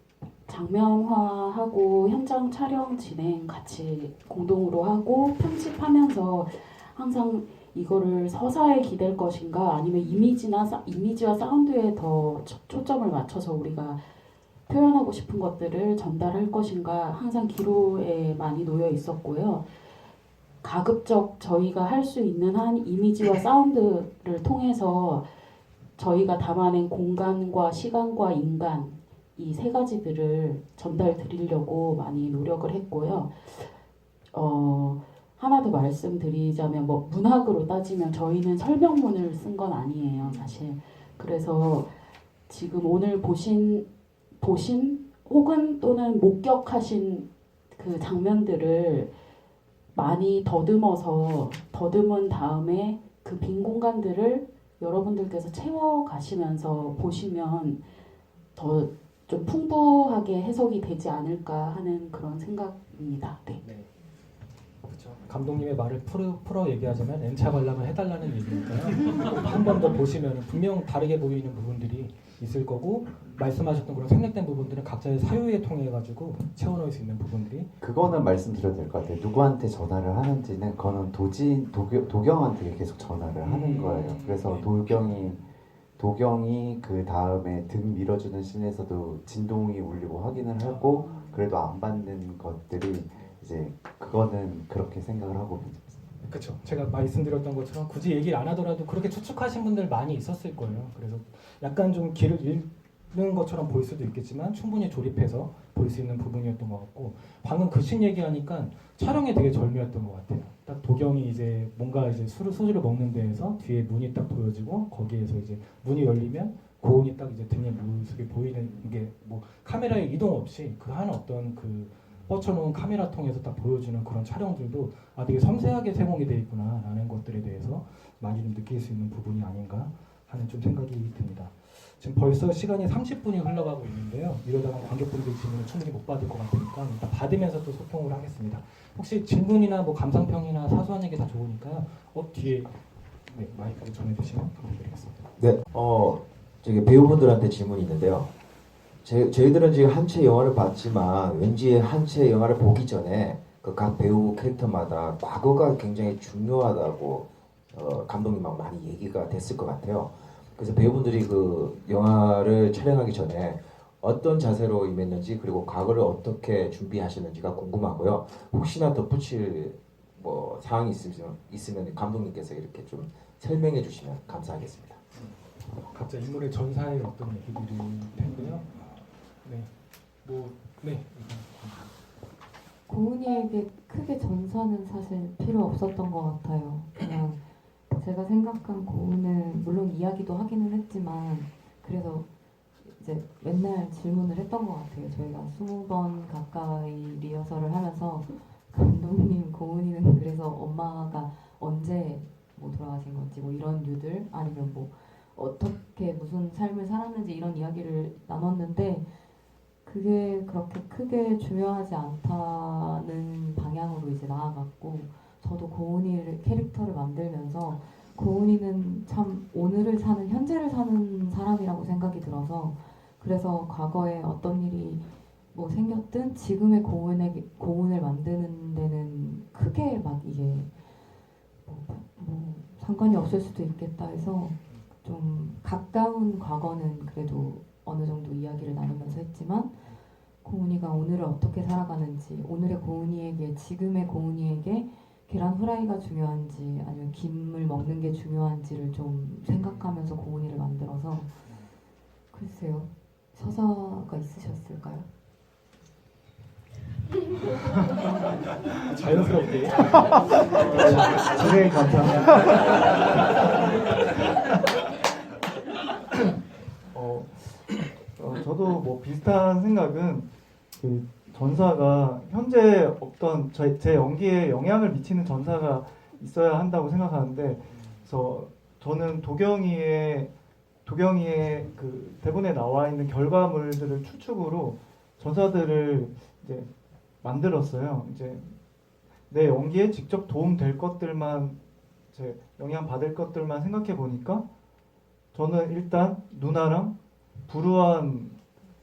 장면화하고 현장 촬영 진행 같이 공동으로 하고 편집하면서 항상 이거를 서사에 기댈 것인가 아니면 이미지와 사운드에 더 초점을 맞춰서 우리가 표현하고 싶은 것들을 전달할 것인가 항상 기로에 많이 놓여 있었고요. 가급적 저희가 할 수 있는 한 이미지와 사운드를 통해서 저희가 담아낸 공간과 시간과 인간 이 세 가지들을 전달 드리려고 많이 노력을 했고요. 하나 더 말씀드리자면 뭐 문학으로 따지면 저희는 설명문을 쓴 건 아니에요, 사실. 그래서 지금 오늘 보신 혹은 또는 목격하신 그 장면들을 많이 더듬은 다음에 그 빈 공간들을 여러분들께서 채워가시면서 보시면 더 좀 풍부하게 해석이 되지 않을까 하는 그런 생각입니다. 네. 네. 그렇죠. 감독님의 말을 풀어 얘기하자면 N차 관람을 해달라는 얘기니까요. 한 번 더 보시면 분명 다르게 보이는 부분들이 있을 거고, 말씀하셨던 그런 생략된 부분들은 각자의 사유에 통해 가지고 채워넣을 수 있는 부분들이, 그거는 말씀드려도 될 것 같아요. 누구한테 전화를 하는지는 그거는 도경한테 계속 전화를 하는 거예요. 그래서 도경이 그 다음에 등 밀어주는 씬에서도 진동이 울리고 확인을 하고 그래도 안 받는 것들이 이제 그거는 그렇게 생각을 하고 있습니다. 그렇죠. 제가 말씀드렸던 것처럼 굳이 얘기를 안 하더라도 그렇게 추측하신 분들 많이 있었을 거예요. 그래서 약간 좀 길을 잃는 것처럼 보일 수도 있겠지만 충분히 조립해서 볼 수 있는 부분이었던 것 같고, 방금 그 씬 얘기하니까 촬영이 되게 절묘했던 것 같아요. 딱 도경이 이제 뭔가 이제 소주를 먹는 데에서 뒤에 문이 딱 보여지고 거기에서 이제 문이 열리면 고은이 딱 이제 등에 모습이 보이는 게 뭐 카메라의 이동 없이 그 한 어떤 그 뻗쳐놓은 카메라 통해서 딱 보여주는 그런 촬영들도 되게 섬세하게 세공이 돼 있구나라는 것들에 대해서 많이 좀 느낄 수 있는 부분이 아닌가 하는 좀 생각이 듭니다. 지금 벌써 시간이 30분이 흘러가고 있는데요. 이러다가 관객분들 질문을 충분히 못 받을 것 같으니까 일단 받으면서 또 소통을 하겠습니다. 혹시 질문이나 뭐 감상평이나 사소한 얘기 다 좋으니까요. 뒤에 네, 마이크를 전해주시면 감사드리겠습니다. 네, 저기 배우분들한테 질문이 있는데요. 저희들은 지금 한 채 영화를 봤지만 왠지 한 채 영화를 보기 전에 그 각 배우 캐릭터마다 과거가 굉장히 중요하다고 감독님하고 많이 얘기가 됐을 것 같아요. 그래서 배우분들이 그 영화를 촬영하기 전에 어떤 자세로 임했는지 그리고 과거를 어떻게 준비하셨는지가 궁금하고요. 혹시나 덧붙일 뭐 사항이 있으면 감독님께서 이렇게 좀 설명해 주시면 감사하겠습니다. 각자 인물의 전사의 어떤 얘기들일 텐데요. 네, 네. 고은이에게 크게 전사 전사는 사실 필요 없었던 것 같아요. 그냥 제가 생각한 고은은 물론 이야기도 하기는 했지만 그래서 이제 맨날 질문을 했던 것 같아요. 저희가 20번 가까이 리허설을 하면서 감독님 고은이는 그래서 엄마가 언제 뭐 돌아가신 건지 뭐 이런 류들 아니면 뭐 어떻게 무슨 삶을 살았는지 이런 이야기를 나눴는데 그게 그렇게 크게 중요하지 않다는 방향으로 이제 나아갔고 저도 고은이를 캐릭터를 만들면서 고은이는 참 오늘을 사는 현재를 사는 사람이라고 생각이 들어서 그래서 과거에 어떤 일이 뭐 생겼든 지금의 고은을 만드는 데는 크게 막 이게 뭐 상관이 없을 수도 있겠다 해서 좀 가까운 과거는 그래도 어느 정도 이야기를 나누면서 했지만 고은이가 오늘을 어떻게 살아가는지 오늘의 고은이에게 지금의 고은이에게 계란 후라이가 중요한지 아니면 김을 먹는 게 중요한지를 좀 생각하면서 고은이를 만들어서 글쎄요 서사가 있으셨을까요? 자연스럽게 진행 감사합니다. 저도 뭐 비슷한 생각은 그 전사가 현재 어떤 제 연기에 영향을 미치는 전사가 있어야 한다고 생각하는데, 그래서 저는 도경이의 그 대본에 나와 있는 결과물들을 추측으로 전사들을 이제 만들었어요. 이제 내 연기에 직접 도움될 것들만 이제 영향 받을 것들만 생각해 보니까 저는 일단 누나랑 불우한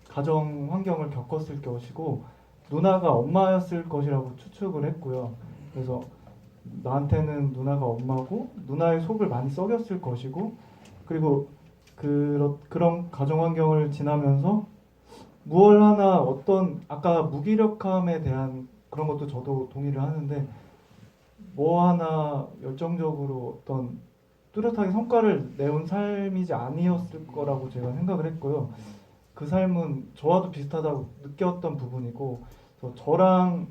가정 환경을 겪었을 것이고 누나가 엄마였을 것이라고 추측을 했고요. 그래서 나한테는 누나가 엄마고 누나의 속을 많이 썩였을 것이고 그리고 그런 가정 환경을 지나면서 무얼 하나 어떤 아까 무기력함에 대한 그런 것도 저도 동의를 하는데 뭐 하나 열정적으로 어떤 뚜렷하게 성과를 내온 삶이지 아니었을 거라고 제가 생각을 했고요. 그 삶은 저와도 비슷하다고 느꼈던 부분이고 저랑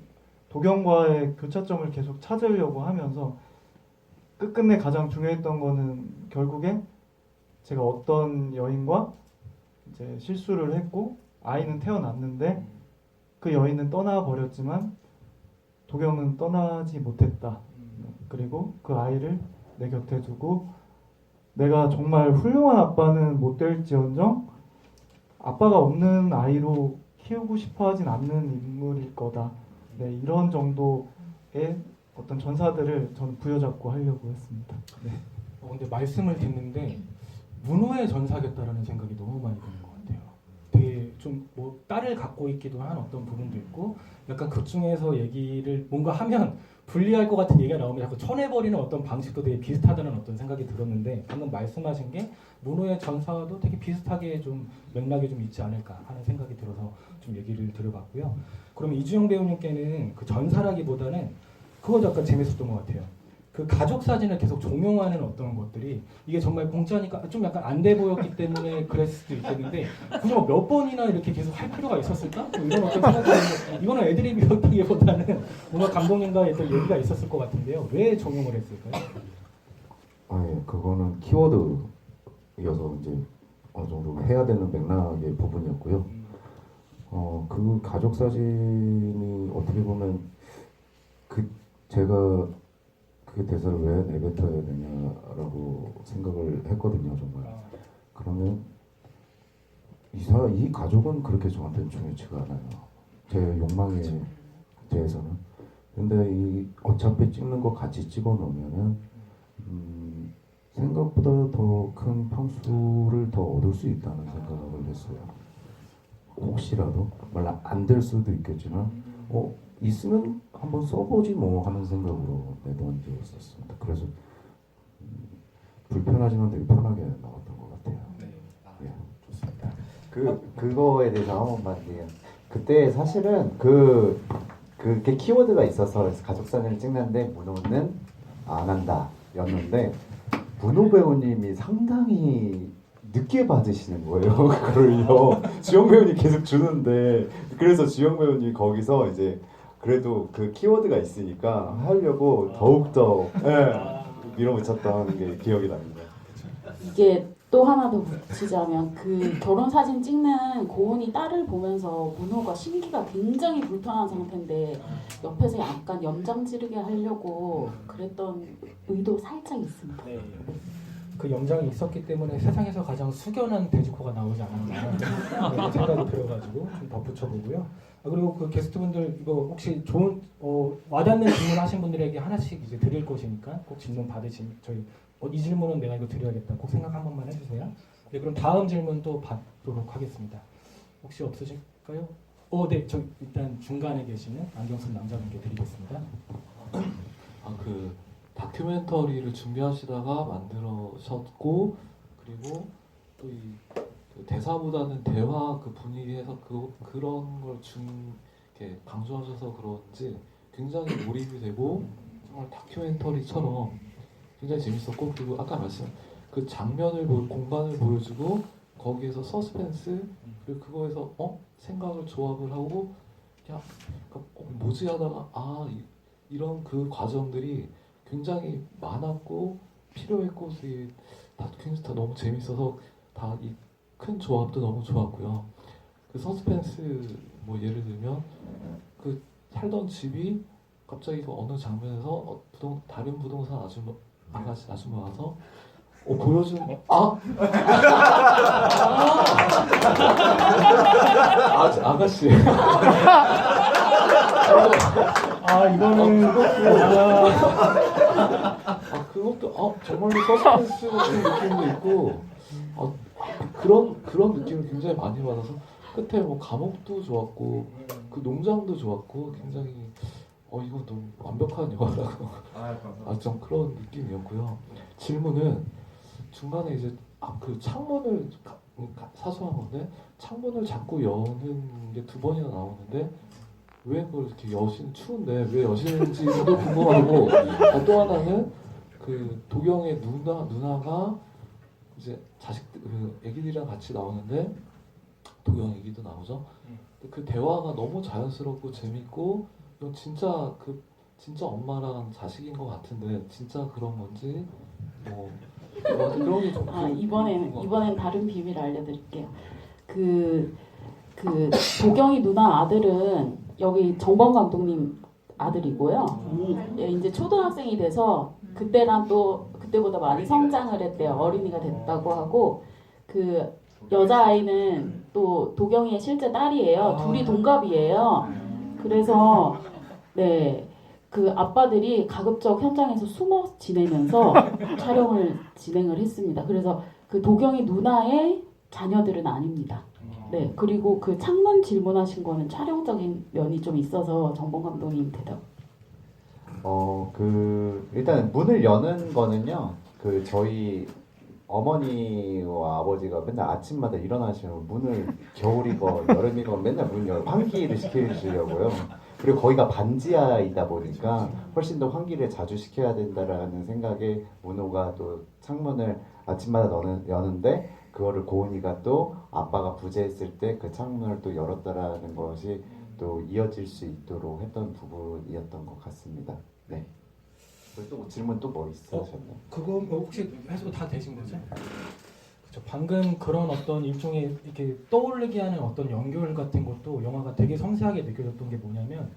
도경과의 교차점을 계속 찾으려고 하면서 끝끝내 가장 중요했던 거는 결국에 제가 어떤 여인과 이제 실수를 했고 아이는 태어났는데 그 여인은 떠나버렸지만 도경은 떠나지 못했다. 그리고 그 아이를 내 곁에 두고 내가 정말 훌륭한 아빠는 못 될지언정 아빠가 없는 아이로 키우고 싶어 하진 않는 인물일 거다. 네, 이런 정도의 어떤 전사들을 저는 부여잡고 하려고 했습니다. 네. 근데 말씀을 듣는데 문호의 전사겠다라는 생각이 너무 많이 드는 것 같아요. 되게 좀 뭐 딸을 갖고 있기도 한 어떤 부분도 있고 약간 그 중에서 얘기를 뭔가 하면 불리할 것 같은 얘기가 나오면 자꾸 쳐내버리는 어떤 방식도 되게 비슷하다는 어떤 생각이 들었는데 방금 말씀하신 게 문호의 전사와도 되게 비슷하게 좀 맥락이 좀 있지 않을까 하는 생각이 들어서 좀 얘기를 드려봤고요. 그러면 이주영 배우님께는 그 전사라기보다는 그것도 약간 재밌었던 것 같아요. 그 가족 사진을 계속 종용하는 어떤 것들이 이게 정말 공짜니까 좀 약간 안 돼 보였기 때문에 그랬을 수도 있겠는데 굳이 뭐 몇 번이나 이렇게 계속 할 필요가 있었을까? 뭐 이런 어떤 생각이 드는데 이거는 애드립이었다기보다는 뭔가 감독님과의 어떤 얘기가 있었을 것 같은데요. 왜 종용을 했을까요? 예, 그거는 키워드여서 이제 어느 정도 해야 되는 맥락의 부분이었고요. 그 가족 사진이 어떻게 보면 제가 그 대사를 왜 내뱉어야 되냐라고 생각을 했거든요, 정말. 그러면 이 가족은 그렇게 저한테는 중요치가 않아요. 제 욕망에 대해서는. 근데 이 어차피 찍는 거 같이 찍어 놓으면은 생각보다 더 큰 평수를 더 얻을 수 있다는 생각을 했어요. 혹시라도 말라 안 될 수도 있겠지만 있으면 한번 써보지 뭐 하는 생각으로 내던 게 있었습니다. 그래서 불편하지만 되게 편하게 나왔던 것 같아요. 네, 예. 좋습니다. 그거에 대해서 한 번만 드려요. 그때 사실은 그게 키워드가 있어서 그래서 가족 사진을 찍는데 문호는 안 한다였는데 문호 배우님이 상당히 늦게 받으시는 거예요. 그걸요. 지영 배우님 계속 주는데 그래서 지영 배우님 거기서 이제 그래도 그 키워드가 있으니까 하려고 더욱더 밀어붙였던 게 기억이 납니다. 이게 또 하나 더 붙이자면 그 결혼 사진 찍는 고은이 딸을 보면서 문호가 심기가 굉장히 불편한 상태인데 옆에서 약간 염장 지르게 하려고 그랬던 의도 살짝 있습니다. 네. 그 염장이 있었기 때문에 세상에서 가장 숙연한 돼지코가 나오지 않았나 이런 생각이 들어가지고 좀 덧붙여보고요. 그리고 그 게스트분들 이거 혹시 좋은 와닿는 질문하신 분들에게 하나씩 이제 드릴 것이니까 꼭 질문 받으시면 저희 이 질문은 내가 이거 드려야겠다 꼭 생각 한 번만 해주세요. 네, 그럼 다음 질문 또 받도록 하겠습니다. 혹시 없으실까요? 네, 저 일단 중간에 계시는 안경 쓴 남자분께 드리겠습니다. 그 다큐멘터리를 준비하시다가 만들으셨고 그리고 또 이 대사보다는 대화 그 분위기에서 그런 걸 이렇게 강조하셔서 그런지 굉장히 몰입이 되고 정말 다큐멘터리처럼 굉장히 재밌었고 그리고 아까 말씀 그 장면을 공간을 보여주고 거기에서 서스펜스 그리고 그거에서 생각을 조합을 하고 그냥 뭐지 하다가 이런 그 과정들이 굉장히 많았고 필요했고 다큐멘터리 다 너무 재밌어서 다 이 큰 조합도 너무 좋았고요. 그 서스펜스 뭐 예를 들면 그 살던 집이 갑자기 그 어느 장면에서 다른 부동산 아줌마 와서 보여준 아가씨 이거는 그것도 정말로 서스펜스 같은 느낌도 있고 그런 느낌을 굉장히 많이 받아서 끝에 뭐 감옥도 좋았고 그 농장도 좋았고 굉장히 이거 너무 완벽한 영화라고 좀 그런 느낌이었고요. 질문은 중간에 이제 그 창문을 사소한 건데 창문을 자꾸 여는 게 2번이나 나오는데 왜 그걸 이렇게 추운데 왜 여시는지도 궁금하고 또 하나는 그 도경의 누나가 이제 애기들이랑 같이 나오는데 도경 애기도 나오죠. 그 대화가 너무 자연스럽고 재밌고 이건 진짜 엄마랑 자식인 것 같은데 진짜 그런 건지 그런 게 좀 이번엔 다른 비밀 알려드릴게요. 그 도경이 누나 아들은 여기 정범 감독님 아들이고요. 이제 초등학생이 돼서 그때보다 많이 성장을 했대요. 어린이가 됐다고 하고 그 여자아이는 또 도경이의 실제 딸이에요. 둘이 동갑이에요. 그래서 그 아빠들이 가급적 현장에서 숨어 지내면서 촬영을 진행을 했습니다. 그래서 그 도경이 누나의 자녀들은 아닙니다. 네, 그리고 그 창문 질문하신 거는 촬영적인 면이 좀 있어서 정범 감독님 대답. 일단 문을 여는 거는요. 저희 어머니와 아버지가 맨날 아침마다 일어나시면 문을 겨울이건 여름이건 맨날 문 열고 환기를 시키시려고요. 그리고 거기가 반지하이다 보니까 훨씬 더 환기를 자주 시켜야 된다라는 생각에 문호가 또 창문을 아침마다 여는데 그거를 고은이가 또 아빠가 부재했을 때 그 창문을 또 열었다라는 것이 또 이어질 수 있도록 했던 부분이었던 것 같습니다. 네. 또 질문 또 뭐 있으셨나요? 그거 혹시 해서 다 되신 거죠? 그렇죠. 방금 그런 어떤 일종의 이렇게 떠올리게 하는 어떤 연결 같은 것도 영화가 되게 섬세하게 느껴졌던 게 뭐냐면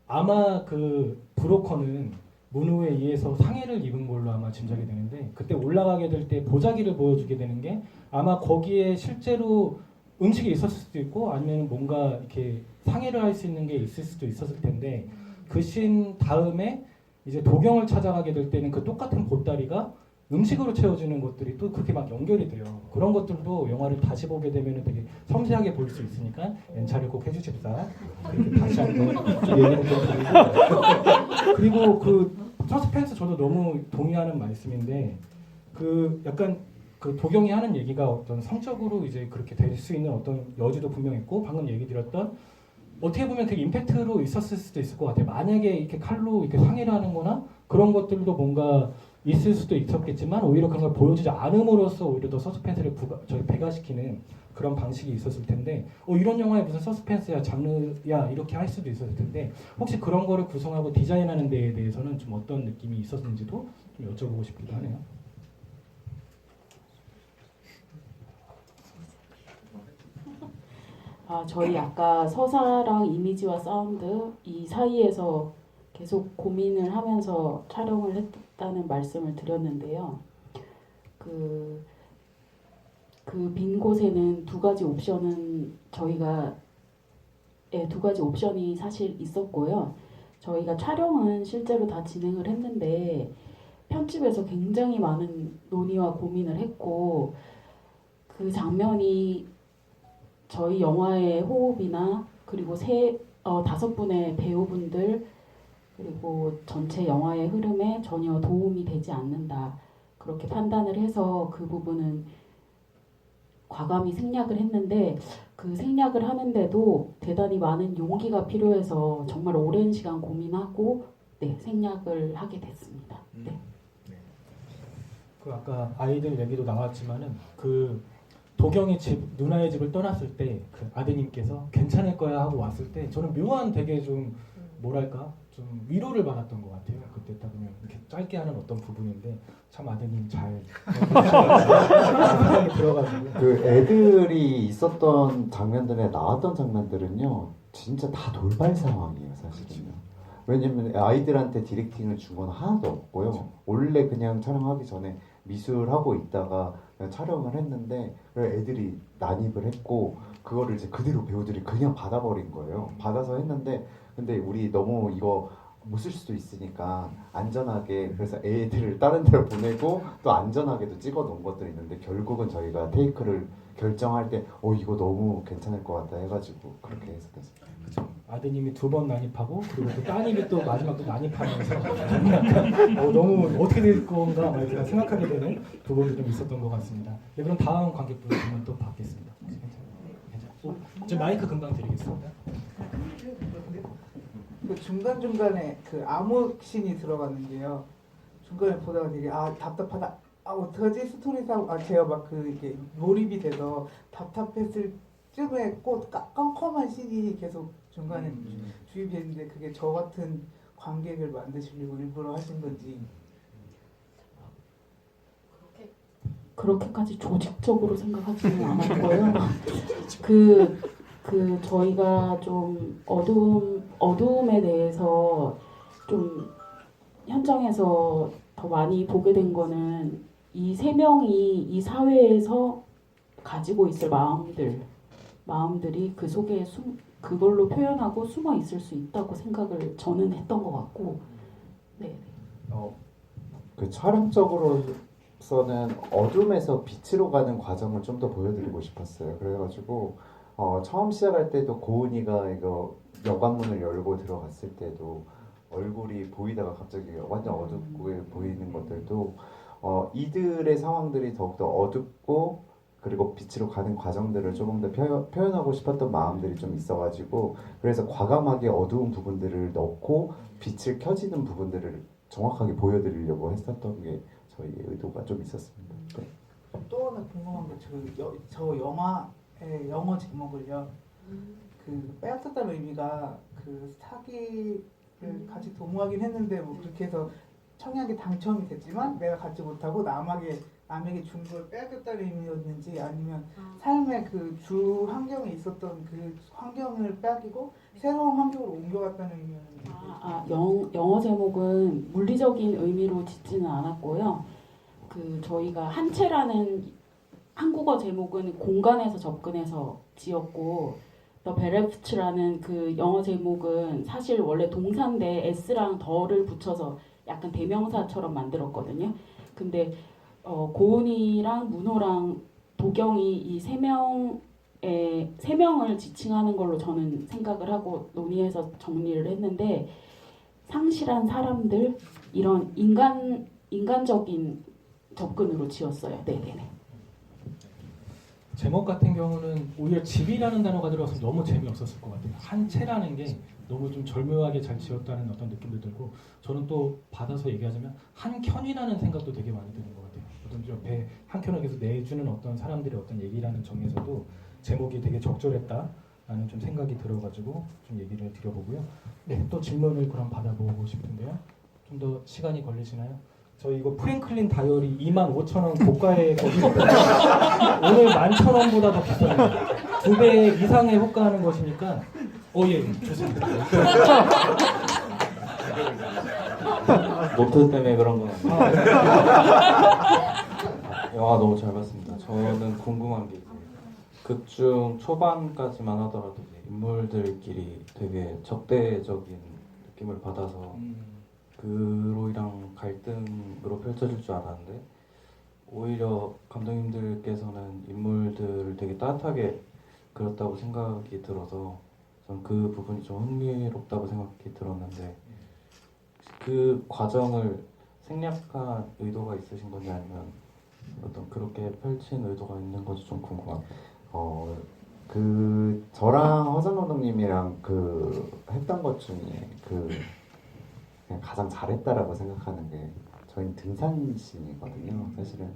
아마 그 브로커는 문호에 의해서 상해를 입은 걸로 아마 짐작이 되는데 그때 올라가게 될 때 보자기를 보여주게 되는 게 아마 거기에 실제로 음식이 있었을 수도 있고 아니면 뭔가 이렇게 상해를 할 수 있는 게 있을 수도 있었을 텐데 그 씬 다음에 이제 도경을 찾아가게 될 때는 그 똑같은 보따리가 음식으로 채워지는 것들이 또 그렇게 막 연결이 돼요. 그런 것들도 영화를 다시 보게 되면 되게 섬세하게 볼 수 있으니까 연차를 꼭 해주십사. 이렇게 다시 한번 얘기를 좀 드리고 그리고 그 서스펜스 저도 너무 동의하는 말씀인데 그 약간 그 도경이 하는 얘기가 어떤 성적으로 이제 그렇게 될 수 있는 어떤 여지도 분명 있고 방금 얘기 드렸던 어떻게 보면 되게 임팩트로 있었을 수도 있을 것 같아요. 만약에 이렇게 칼로 이렇게 상해를 하는 거나 그런 것들도 뭔가 있을 수도 있었겠지만 오히려 그런 걸 보여주지 않음으로써 오히려 더 서스펜스를 저희 배가시키는 그런 방식이 있었을 텐데 이런 영화에 무슨 서스펜스야 장르야 이렇게 할 수도 있었을 텐데 혹시 그런 거를 구성하고 디자인하는 데에 대해서는 좀 어떤 느낌이 있었는지도 좀 여쭤보고 싶기도 하네요. 저희 아까 서사랑 이미지와 사운드 이 사이에서 계속 고민을 하면서 촬영을 했다는 말씀을 드렸는데요. 그 빈 곳에는 두 가지 옵션은 두 가지 옵션이 사실 있었고요. 저희가 촬영은 실제로 다 진행을 했는데 편집에서 굉장히 많은 논의와 고민을 했고 그 장면이 저희 영화의 호흡이나 그리고 5분의 배우분들 그리고 전체 영화의 흐름에 전혀 도움이 되지 않는다. 그렇게 판단을 해서 그 부분은 과감히 생략을 했는데 그 생략을 하는데도 대단히 많은 용기가 필요해서 정말 오랜 시간 고민하고 생략을 하게 됐습니다. 네. 그 아까 아이들 얘기도 나왔지만은 그 도경이 누나의 집을 떠났을 때 그 아드님께서 괜찮을 거야 하고 왔을 때 저는 묘한 되게 좀 뭐랄까 좀 위로를 받았던 것 같아요. 그때 딱 그냥 이렇게 짧게 하는 어떤 부분인데 참 아드님 잘 생각이 들어가지고 그 애들이 있었던 장면들에 나왔던 장면들은요 진짜 다 돌발 상황이에요 사실은요. 왜냐면 아이들한테 디렉팅을 준 건 하나도 없고요. 원래 그냥 촬영하기 전에 미술하고 있다가 그냥 촬영을 했는데 애들이 난입을 했고 그거를 이제 그대로 배우들이 그냥 받아버린 거예요. 받아서 했는데 근데 우리 너무 이거 못 쓸 수도 있으니까 안전하게 그래서 애들을 다른 데로 보내고 또 안전하게도 찍어 놓은 것들이 있는데 결국은 저희가 테이크를 결정할 때 이거 너무 괜찮을 것 같다 해가지고 그렇게 해서 됐습니다. 그쵸. 아드님이 2번 난입하고 그리고 또 따님이 또 마지막도 난입하면서 약간 너무 어떻게 될 건가 막 이렇게 생각하게 되는 부분도 좀 있었던 것 같습니다. 네, 그럼 다음 관객분 한번 또 받겠습니다. 괜찮아요. 저 마이크 금방 드리겠습니다. 그 중간중간에 그 암흑신이 들어갔는데요. 중간에 보다가 되게 답답하다. 어떡하지? 스토리상 제가 막 이게 몰입이 돼서 답답했을 쯤에 꼭 깜깜한 씬이 계속 중간에 주입됐는데 그게 저 같은 관객을 만드시려고 일부러 하신 건지. 그렇게까지 조직적으로 생각하지는 않았고요. 저희가 좀 어두움에 대해서 좀 현장에서 더 많이 보게 된 거는 이 세 명이 이 사회에서 가지고 있을 마음들이 그 속에 그걸로 표현하고 숨어 있을 수 있다고 생각을 저는 했던 것 같고, 네. 그 촬영적으로서는 어둠에서 빛으로 가는 과정을 좀 더 보여드리고 싶었어요. 그래가지고 처음 시작할 때도 고은이가 이거 여관문을 열고 들어갔을 때도 얼굴이 보이다가 갑자기 완전 어둡게 보이는 것들도 이들의 상황들이 더욱더 어둡고 그리고 빛으로 가는 과정들을 조금 더 표현하고 싶었던 마음들이 좀 있어가지고 그래서 과감하게 어두운 부분들을 넣고 빛을 켜지는 부분들을 정확하게 보여드리려고 했었던 게 저희 의도가 좀 있었습니다. 네. 또 하나 궁금한 게 저 영화의 영어 제목을요. 그 빼앗았다는 의미가 그 사기를 같이 도모하긴 했는데 뭐 그렇게 해서 청약에 당첨이 됐지만 내가 갖지 못하고 남에게 준 걸 빼앗겼다는 의미였는지 아니면 삶의 그 주 환경에 있었던 그 환경을 빼앗기고 새로운 환경으로 옮겨갔다는 의미였는지. 영어 제목은 물리적인 의미로 짓지는 않았고요. 저희가 한채라는 한국어 제목은 공간에서 접근해서 지었고 더 베레프츠라는 그 영어 제목은 사실 원래 동사인데 s랑 더를 붙여서 약간 대명사처럼 만들었거든요. 근데 고은이랑 문호랑 도경이 이 세 명을 지칭하는 걸로 저는 생각을 하고 논의해서 정리를 했는데 상실한 사람들 이런 인간적인 접근으로 지었어요. 네네네. 제목 같은 경우는 오히려 집이라는 단어가 들어가서 너무 재미없었을 것 같아요. 한 채라는 게 너무 좀 절묘하게 잘 지었다는 어떤 느낌도 들고, 저는 또 받아서 얘기하자면 한 켠이라는 생각도 되게 많이 드는 것 같아요. 어떤 좀 배 한 켠을 계속 내주는 어떤 사람들의 어떤 얘기라는 점에서도 제목이 되게 적절했다라는 좀 생각이 들어가지고 좀 얘기를 드려보고요. 네, 또 질문을 그럼 받아보고 싶은데요. 좀 더 시간이 걸리시나요? 저희 이거 프랭클린 다이어리 25,000원 고가의 거거든요. 오늘 11,000원보다 더 비싸요. 2배 이상의 호가하는 것이니까. 예, 좋습니다. 노트 때문에 그런 건 아니에요. 영화 너무 잘 봤습니다. 저는 궁금한 게 이제 극중 초반까지만 하더라도 이제 인물들끼리 되게 적대적인 느낌을 받아서 그로이랑 갈등으로 펼쳐질 줄 알았는데, 오히려 감독님들께서는 인물들을 되게 따뜻하게 그렸다고 생각이 들어서 전 그 부분이 좀 흥미롭다고 생각이 들었는데, 그 과정을 생략한 의도가 있으신 건지 아니면 어떤 그렇게 펼친 의도가 있는 건지 좀 궁금합니다. 그 저랑 허선 감독님이랑 했던 것 중에 그냥 가장 잘했다라고 생각하는 게 저희는 등산씬이거든요. 사실은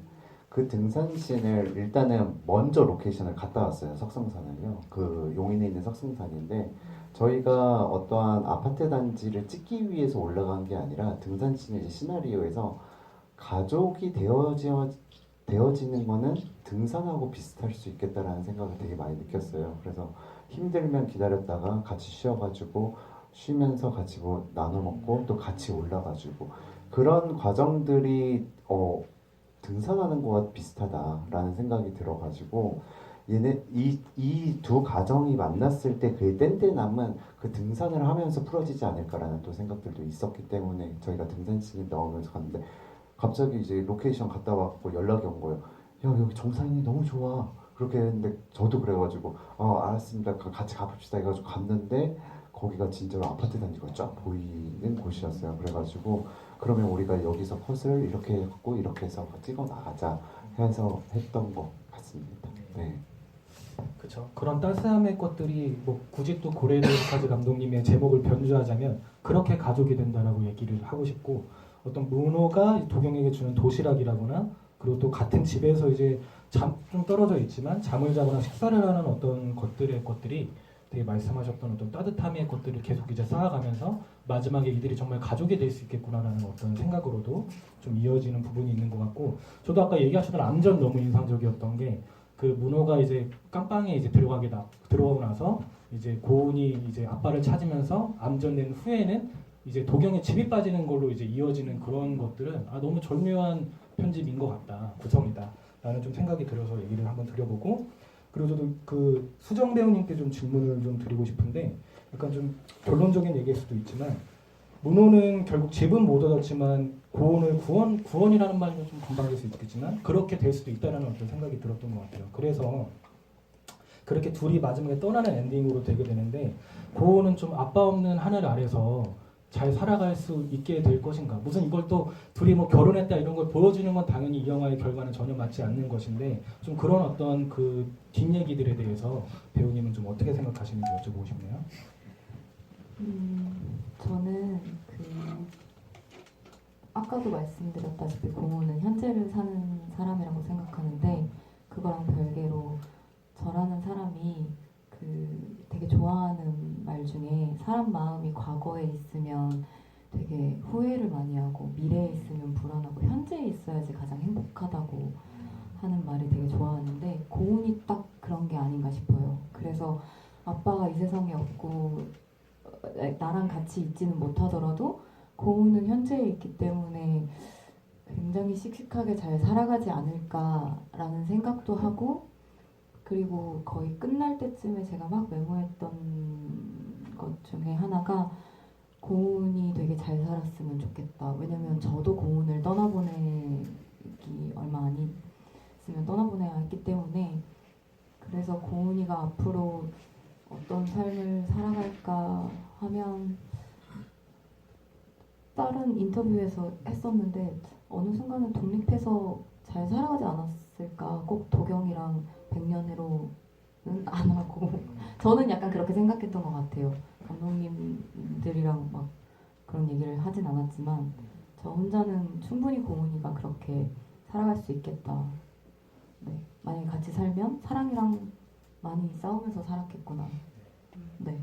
그 등산씬을 일단은 먼저 로케이션을 갔다 왔어요. 석성산을요. 그 용인에 있는 석성산인데, 저희가 어떠한 아파트 단지를 찍기 위해서 올라간 게 아니라 등산씬의 이제 시나리오에서 가족이 되어지는 거는 등산하고 비슷할 수 있겠다라는 생각을 되게 많이 느꼈어요. 그래서 힘들면 기다렸다가 같이 쉬어가지고 쉬면서 같이 뭐 나눠 먹고 또 같이 올라가지고, 그런 과정들이 등산하는 거와 비슷하다라는 생각이 들어가지고, 이 두 가정이 만났을 때 그의 뗀뗀함은 그 등산을 하면서 풀어지지 않을까라는 또 생각들도 있었기 때문에 저희가 등산씬을 넣으면서 갔는데, 갑자기 이제 로케이션 갔다 왔고 연락이 온 거예요. 야, 여기 정상이 너무 좋아. 그렇게 했는데 저도 그래가지고 알았습니다. 같이 가봅시다 해가지고 갔는데, 거기가 진짜로 아파트 단지가 쫙 보이는 곳이었어요. 그래가지고 그러면 우리가 여기서 컷을 이렇게 해갖고 이렇게 해서 찍어 나가자 해서 했던 것 같습니다. 네. 그렇죠. 그런 따스함의 것들이 뭐 굳이 또 고레르카즈 감독님의 제목을 변주하자면 그렇게 가족이 된다라고 얘기를 하고 싶고, 어떤 문호가 도경에게 주는 도시락이라거나, 그리고 또 같은 집에서 이제 좀 떨어져 있지만 잠을 자거나 식사를 하는 어떤 것들이 되게 말씀하셨던 어떤 따뜻함의 것들을 계속 이제 쌓아가면서 마지막에 이들이 정말 가족이 될 수 있겠구나라는 어떤 생각으로도 좀 이어지는 부분이 있는 것 같고, 저도 아까 얘기하셨던 암전 너무 인상적이었던 게, 그 문호가 이제 깜빵에 이제 들어가고 나서 이제 고은이 이제 아빠를 찾으면서 암전된 후에는 이제 도경의 집이 빠지는 걸로 이제 이어지는 그런 것들은 너무 절묘한 편집인 것 같다, 구성이다 라는 좀 생각이 들어서 얘기를 한번 드려보고, 그리고 저도 그 수정 배우님께 좀 질문을 좀 드리고 싶은데, 약간 좀 결론적인 얘기일 수도 있지만, 문호는 결국 집은 못 얻었지만 고은을 구원이라는 말이면 좀 건방질 수 있겠지만 그렇게 될 수도 있다는 어떤 생각이 들었던 것 같아요. 그래서 그렇게 둘이 마지막에 떠나는 엔딩으로 되게 되는데, 고은은 좀 아빠 없는 하늘 아래서 잘 살아갈 수 있게 될 것인가? 무슨 이걸 또 둘이 뭐 결혼했다 이런 걸 보여주는 건 당연히 이 영화의 결과는 전혀 맞지 않는 것인데, 좀 그런 어떤 그 뒷얘기들에 대해서 배우님은 좀 어떻게 생각하시는지 여쭤보고 싶네요. 저는 아까도 말씀드렸다시피 고모는 현재를 사는 사람이라고 생각하는데, 그거랑 별개로 저라는 사람이 되게 좋아하는 말 중에, 사람 마음이 과거에 있으면 되게 후회를 많이 하고 미래에 있으면 불안하고 현재에 있어야지 가장 행복하다고 하는 말을 되게 좋아하는데, 고은이 딱 그런 게 아닌가 싶어요. 그래서 아빠가 이 세상에 없고 나랑 같이 있지는 못하더라도 고은은 현재에 있기 때문에 굉장히 씩씩하게 잘 살아가지 않을까라는 생각도 하고, 그리고 거의 끝날 때쯤에 제가 막 메모했던 것 중에 하나가, 고은이 되게 잘 살았으면 좋겠다. 왜냐면 저도 고은을 떠나보내기 얼마 안 있으면 떠나보내야 했기 때문에, 그래서 고은이가 앞으로 어떤 삶을 살아갈까 하면, 다른 인터뷰에서 했었는데 어느 순간은 독립해서 잘 살아가지 했을까? 꼭 도경이랑 백년해로는 안 하고 저는 약간 그렇게 생각했던 것 같아요. 감독님들이랑 막 그런 얘기를 하진 않았지만 저 혼자는 충분히 고은이가 그렇게 살아갈 수 있겠다. 네, 만약에 같이 살면 사랑이랑 많이 싸우면서 살았겠구나. 네.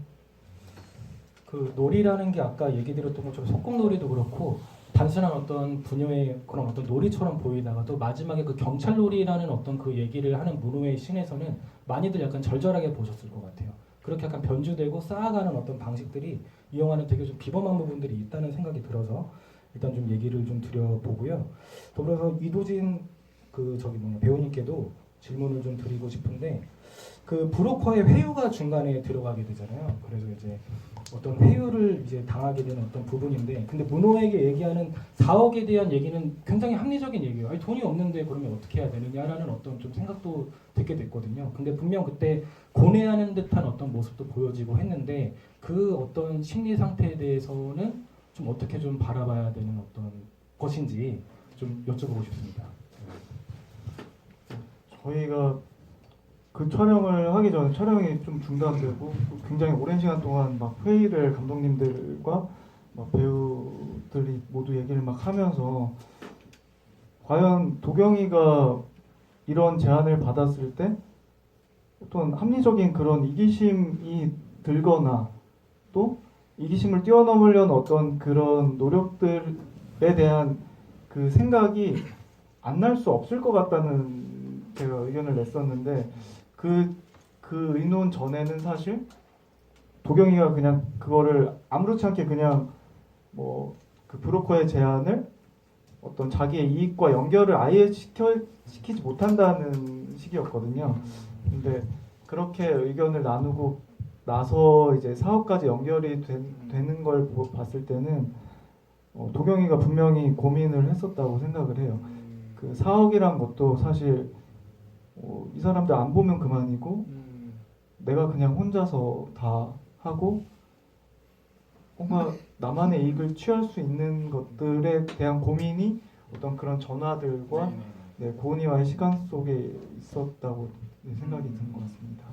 그 놀이라는 게 아까 얘기 드렸던 것처럼 소꿉놀이도 그렇고 단순한 어떤 부녀의 그런 어떤 놀이처럼 보이다가도 마지막에 그 경찰놀이라는 어떤 그 얘기를 하는 문호의 씬에서는 많이들 약간 절절하게 보셨을 것 같아요. 그렇게 약간 변주되고 쌓아가는 어떤 방식들이 이 영화는 되게 좀 비범한 부분들이 있다는 생각이 들어서 일단 좀 얘기를 좀 드려보고요. 더불어서 이도진 배우님께도 질문을 좀 드리고 싶은데 그 브로커의 회유가 중간에 들어가게 되잖아요. 그래서 이제 어떤 회유를 이제 당하게 되는 어떤 부분인데, 근데 문호에게 얘기하는 4억에 대한 얘기는 굉장히 합리적인 얘기예요. 아니, 돈이 없는데 그러면 어떻게 해야 되느냐라는 어떤 좀 생각도 듣게 됐거든요. 근데 분명 그때 고뇌하는 듯한 어떤 모습도 보여지고 했는데 그 어떤 심리 상태에 대해서는 좀 어떻게 좀 바라봐야 되는 어떤 것인지 좀 여쭤보고 싶습니다. 저희가 그 촬영을 하기 전에 촬영이 좀 중단되고 굉장히 오랜 시간 동안 막 회의를 감독님들과 막 배우들이 모두 얘기를 막 하면서 과연 도경이가 이런 제안을 받았을 때 어떤 합리적인 그런 이기심이 들거나 또 이기심을 뛰어넘으려는 어떤 그런 노력들에 대한 그 생각이 안 날 수 없을 것 같다는 제가 의견을 냈었는데 그 의논 전에는 사실 도경이가 그냥 그거를 아무렇지 않게 그냥 뭐 그 브로커의 제안을 어떤 자기의 이익과 연결을 아예 시키지 못한다는 식이었거든요. 근데 그렇게 의견을 나누고 나서 이제 사업까지 연결이 되는 걸 봤을 때는 도경이가 분명히 고민을 했었다고 생각을 해요. 그 4억이란 것도 사실 이 사람들 안 보면 그만이고 내가 그냥 혼자서 다 하고 뭔가 나만의 이익을 취할 수 있는 것들에 대한 고민이 어떤 그런 전화들과 고은이와의 시간 속에 있었다고 생각이 드는 것 같습니다.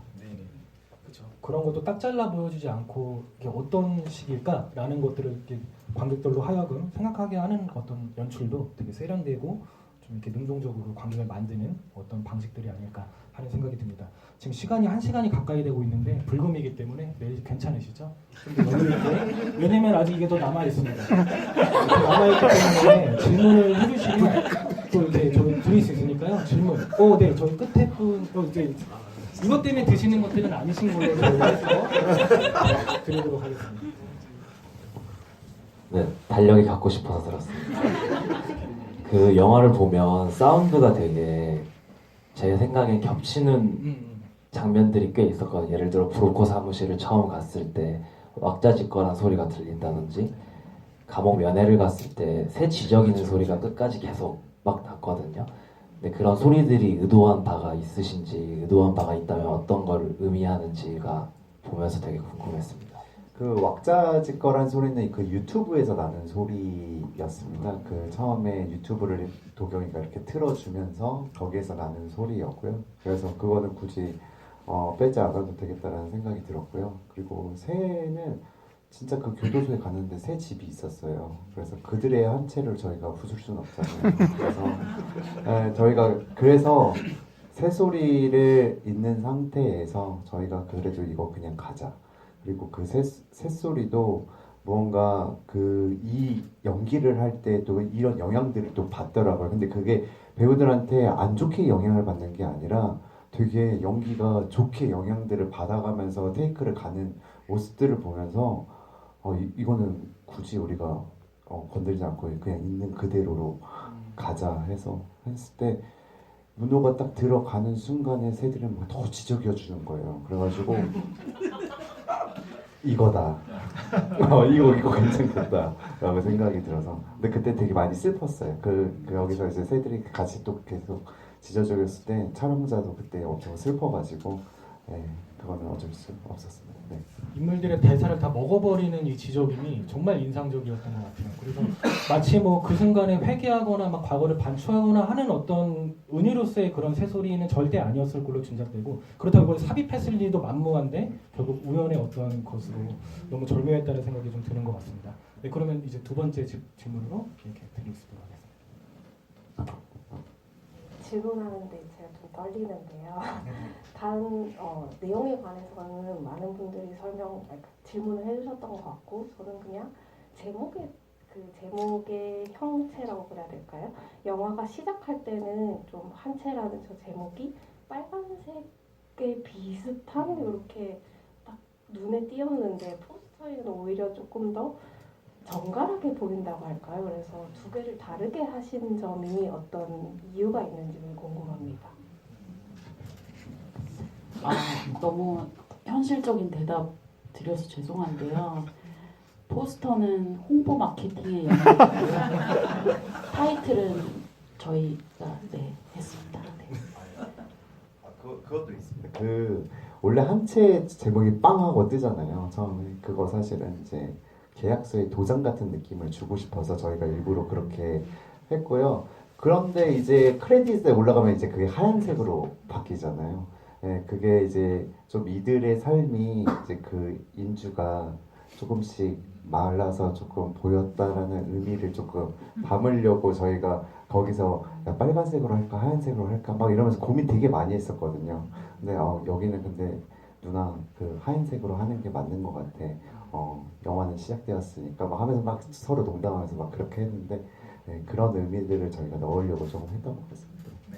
그렇죠. 그런 것도 딱 잘라 보여주지 않고 이게 어떤 식일까라는 것들을 이렇게 관객들로 하여금 생각하게 하는 어떤 연출도 되게 세련되고 좀 이렇게 능동적으로 관객을 만드는 어떤 방식들이 아닐까 하는 생각이 듭니다. 지금 시간이 1시간이 가까이 되고 있는데 불금이기 때문에 내일 괜찮으시죠? 좀더 여유있게, 왜냐면 아직 이게 더 남아있습니다. 남아있기 때문에 질문을 해주시면 또 이렇게 저희 드릴 수 있으니까요. 질문. 네, 저희 끝에 분 이제 이것 때문에 드시는 것들은 아니신 걸로 해서 드리도록 하겠습니다. 네, 달력이 갖고 싶어서 들었습니다. 그 영화를 보면 사운드가 되게 제 생각에 겹치는 장면들이 꽤 있었거든요. 예를 들어 브로커 사무실을 처음 갔을 때 왁자지껄한 소리가 들린다든지 감옥 면회를 갔을 때 새 지저귀는 소리가 끝까지 계속 막 났거든요. 근데 그런 소리들이 의도한 바가 있으신지, 의도한 바가 있다면 어떤 걸 의미하는지가 보면서 되게 궁금했습니다. 그 왁자지껄한 소리는 그 유튜브에서 나는 소리였습니다. 그 처음에 유튜브를 도경이가 이렇게 틀어주면서 거기에서 나는 소리였고요. 그래서 그거는 굳이 빼지 않아도 되겠다라는 생각이 들었고요. 그리고 새는 진짜 그 교도소에 갔는데 새 집이 있었어요. 그래서 그들의 한 채를 저희가 부술 수는 없잖아요. 그래서 저희가 새 소리를 있는 상태에서 저희가 그래도 이거 그냥 가자. 그리고 그 새소리도 무언가 이 연기를 할 때 또 이런 영향들을 또 받더라고요. 근데 그게 배우들한테 안 좋게 영향을 받는 게 아니라 되게 연기가 좋게 영향들을 받아가면서 테이크를 가는 모습들을 보면서 이거는 굳이 우리가 건들지 않고 그냥 있는 그대로로 가자 해서 했을 때 문호가 딱 들어가는 순간에 새들이 뭐 더 지저귀어 주는 거예요. 그래가지고 이거다. 이거 괜찮겠다. 라고 생각이 들어서. 근데 그때 되게 많이 슬펐어요. 여기서 이제 새들이 같이 또 계속 짖어주었을 때 촬영자도 그때 엄청 슬퍼가지고, 그거는 어쩔 수 없었습니다. 네. 인물들의 대사를 다 먹어버리는 이 지적임이 정말 인상적이었던 것 같아요. 그래서 마치 뭐 그 순간에 회개하거나 막 과거를 반추하거나 하는 어떤 은유로서의 그런 새소리는 절대 아니었을 걸로 짐작되고, 그렇다고 그걸 삽입했을 리도 만무한데 결국 우연의 어떤 것으로 너무 절묘했다는 생각이 좀 드는 것 같습니다. 네, 그러면 이제 두 번째 질문으로 이렇게 드리도록 하겠습니다. 질문하는데 제가 좀 떨리는데요. 다른 내용에 관해서는 많은 분들이 질문을 해주셨던 것 같고, 저는 그냥 제목의 형체라고 그래야 될까요? 영화가 시작할 때는 좀 한채라는 저 제목이 빨간색에 비슷한 이렇게 딱 눈에 띄었는데, 포스터에는 오히려 조금 더 정갈하게 보인다고 할까요? 그래서 두 개를 다르게 하신 점이 어떤 이유가 있는지 궁금합니다. 너무 현실적인 대답 드려서 죄송한데요. 포스터는 홍보 마케팅의 영역이고요. 타이틀은 저희가 했습니다. 네. 그것도 있습니다. 원래 한채 제목이 빵 하고 뜨잖아요. 처음에 그거 사실은 이제 계약서에 도장 같은 느낌을 주고 싶어서 저희가 일부러 그렇게 했고요. 그런데 이제 크레딧에 올라가면 이제 그게 하얀색으로 바뀌잖아요. 네, 그게 이제 좀 이들의 삶이 이제 그 인주가 조금씩 말라서 조금 보였다라는 의미를 조금 담으려고 저희가 거기서 야, 빨간색으로 할까 하얀색으로 할까 막 이러면서 고민 되게 많이 했었거든요. 근데 여기는 근데 누나 그 하얀색으로 하는 게 맞는 것 같아. 영화는 시작되었으니까 막 하면서 막 서로 농담하면서 막 그렇게 했는데 네, 그런 의미들을 저희가 넣으려고 조금 했던 것 같습니다. 네,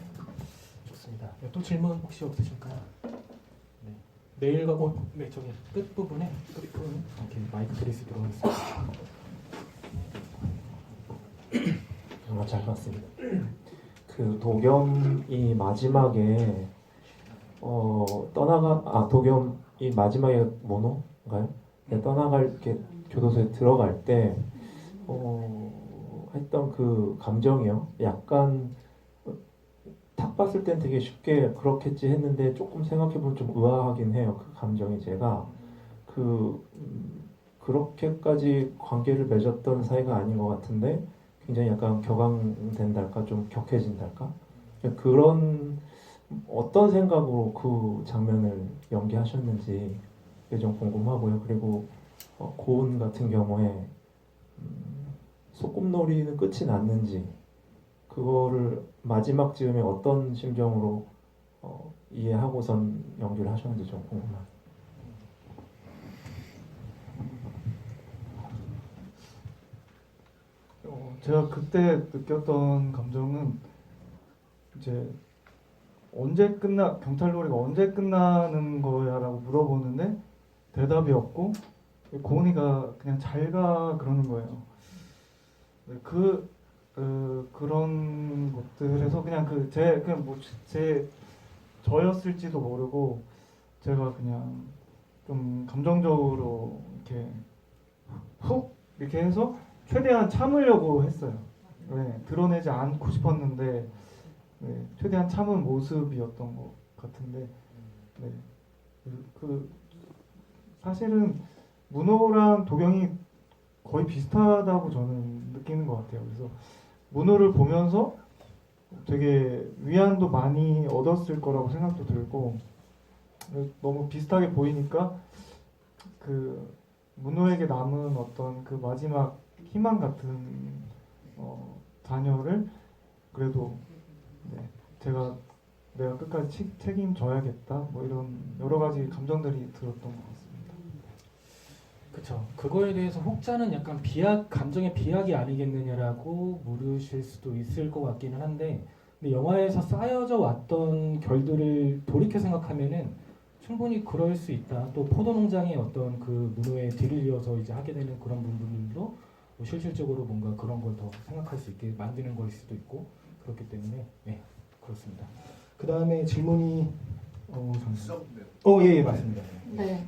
좋습니다. 네, 또 질문 혹시 없으실까요? 네, 내일과 네 저기 끝 부분에 이렇게 마이크 드리도록 하겠습니다. 정말 잘 봤습니다. 그 도겸이 마지막에 도겸이 마지막에 모노인가요? 떠나갈 이렇게 교도소에 들어갈 때 했던 그 감정이요. 약간 딱 봤을 땐 되게 쉽게 그렇겠지 했는데 조금 생각해보면 좀 의아하긴 해요. 그 감정이 제가 그렇게까지 관계를 맺었던 사이가 아닌 것 같은데 굉장히 약간 격앙된달까 좀 격해진달까 그런 어떤 생각으로 그 장면을 연기하셨는지 좀 궁금하고요. 그리고 고은 같은 경우에 소꿉놀이는 끝이 났는지 그거를 마지막 즈음에 어떤 심정으로 이해하고선 연기를 하셨는지 좀 궁금합니다. 제가 그때 느꼈던 감정은 이제 경찰놀이가 언제 끝나는 거야라고 물어보는데 대답이 없고 고은이가 그냥 잘 가 그러는 거예요. 그런 것들에서 그냥 저였을지도 모르고 제가 그냥 좀 감정적으로 이렇게 훅 이렇게 해서 최대한 참으려고 했어요. 네, 드러내지 않고 싶었는데 네, 최대한 참은 모습이었던 것 같은데 네, 사실은 문호랑 도경이 거의 비슷하다고 저는 느끼는 것 같아요. 그래서 문호를 보면서 되게 위안도 많이 얻었을 거라고 생각도 들고 너무 비슷하게 보이니까 그 문호에게 남은 어떤 그 마지막 희망 같은 자녀를 그래도 네, 내가 끝까지 책임져야겠다 뭐 이런 여러 가지 감정들이 들었던 것 같습니다. 그렇죠. 그거에 대해서 혹자는 약간 감정의 비약이 아니겠느냐라고 물으실 수도 있을 것 같기는 한데, 근데 영화에서 쌓여져 왔던 결들을 돌이켜 생각하면은 충분히 그럴 수 있다. 또 포도농장의 어떤 그 문호의 뒤를 이어서 이제 하게 되는 그런 부분들도 뭐 실질적으로 뭔가 그런 걸 더 생각할 수 있게 만드는 걸 수도 있고 그렇기 때문에 네, 그렇습니다. 그 다음에 질문이 예 맞습니다. 네.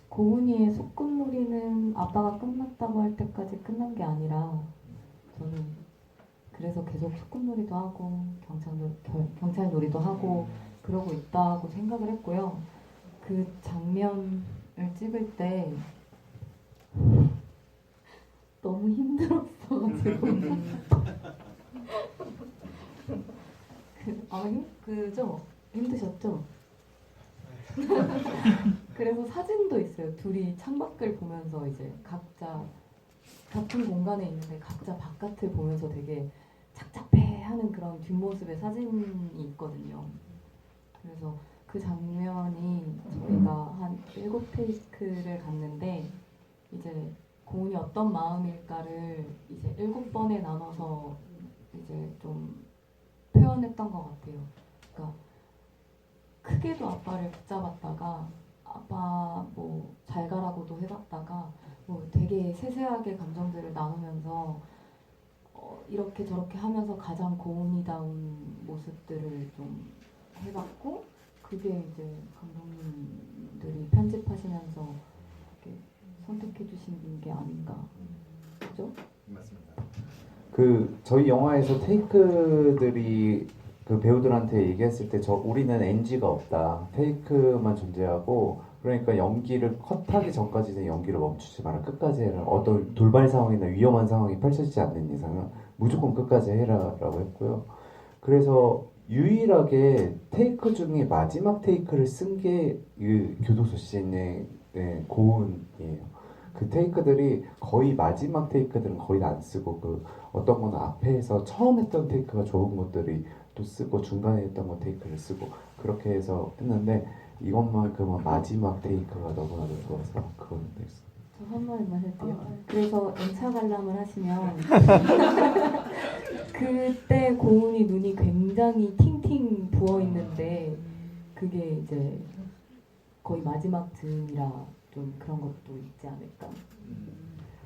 고은이의 소꿉놀이는 아빠가 끝났다고 할 때까지 끝난 게 아니라 저는 그래서 계속 소꿉놀이도 하고 경찰놀이도 하고 그러고 있다고 생각을 했고요. 그 장면을 찍을 때 너무 힘들었어가지고 그죠? 힘드셨죠? 그래서 사진도 있어요. 둘이 창밖을 보면서 이제 각자 같은 공간에 있는데 각자 바깥을 보면서 되게 착잡해하는 그런 뒷모습의 사진이 있거든요. 그래서 그 장면이 저희가 한 7테이크를 갔는데 이제 고은이 어떤 마음일까를 이제 7번에 나눠서 이제 좀 표현했던 것 같아요. 그러니까 크게도 아빠를 붙잡았다가 아빠 뭐 잘 가라고도 해봤다가 뭐 되게 세세하게 감정들을 나누면서 이렇게 저렇게 하면서 가장 고은이다운 모습들을 좀 해봤고 그게 이제 감독님들이 편집하시면서 이렇게 선택해 주신 게 아닌가. 그죠? 맞습니다. 그 저희 영화에서 테이크들이 그 배우들한테 얘기했을 때 우리는 NG가 없다. 테이크만 존재하고 그러니까 연기를 컷하기 전까지는 연기를 멈추지 마라. 끝까지 해라. 어떤 돌발 상황이나 위험한 상황이 펼쳐지지 않는 이상은 무조건 끝까지 해라라고 했고요. 그래서 유일하게 테이크 중에 마지막 테이크를 쓴 게 교도소 씬의 고은이에요. 그 테이크들이 거의 마지막 테이크들은 거의 안 쓰고 그 어떤 건 앞에서 처음 했던 테이크가 좋은 것들이 또 쓰고 중간에 했던 거 테이크를 쓰고 그렇게 해서 했는데 이것만큼은 마지막 테이크가 너무나도 좋아서 그건 됐어요. 저 한 마디만 할게요. 그래서 N차 관람을 하시면 그때 고은이 눈이 굉장히 팅팅 부어 있는데 그게 이제 거의 마지막 즈음이라 좀 그런 것도 있지 않을까.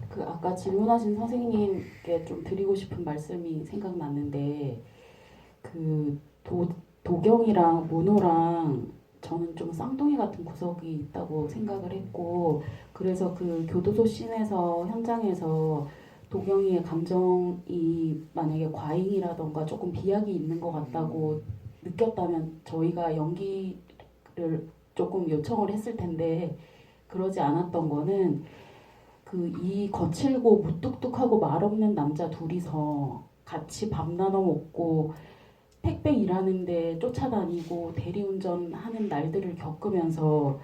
그 아까 질문하신 선생님께 좀 드리고 싶은 말씀이 생각났는데 그 도경이랑 모노랑 저는 좀 쌍둥이 같은 구석이 있다고 생각을 했고 그래서 그 교도소 씬에서 현장에서 도경이의 감정이 만약에 과잉이라던가 조금 비약이 있는 것 같다고 느꼈다면 저희가 연기를 조금 요청을 했을 텐데 그러지 않았던 거는 그 이 거칠고 무뚝뚝하고 말없는 남자 둘이서 같이 밥 나눠 먹고 택배 일하는데 쫓아다니고 대리운전하는 날들을 겪으면서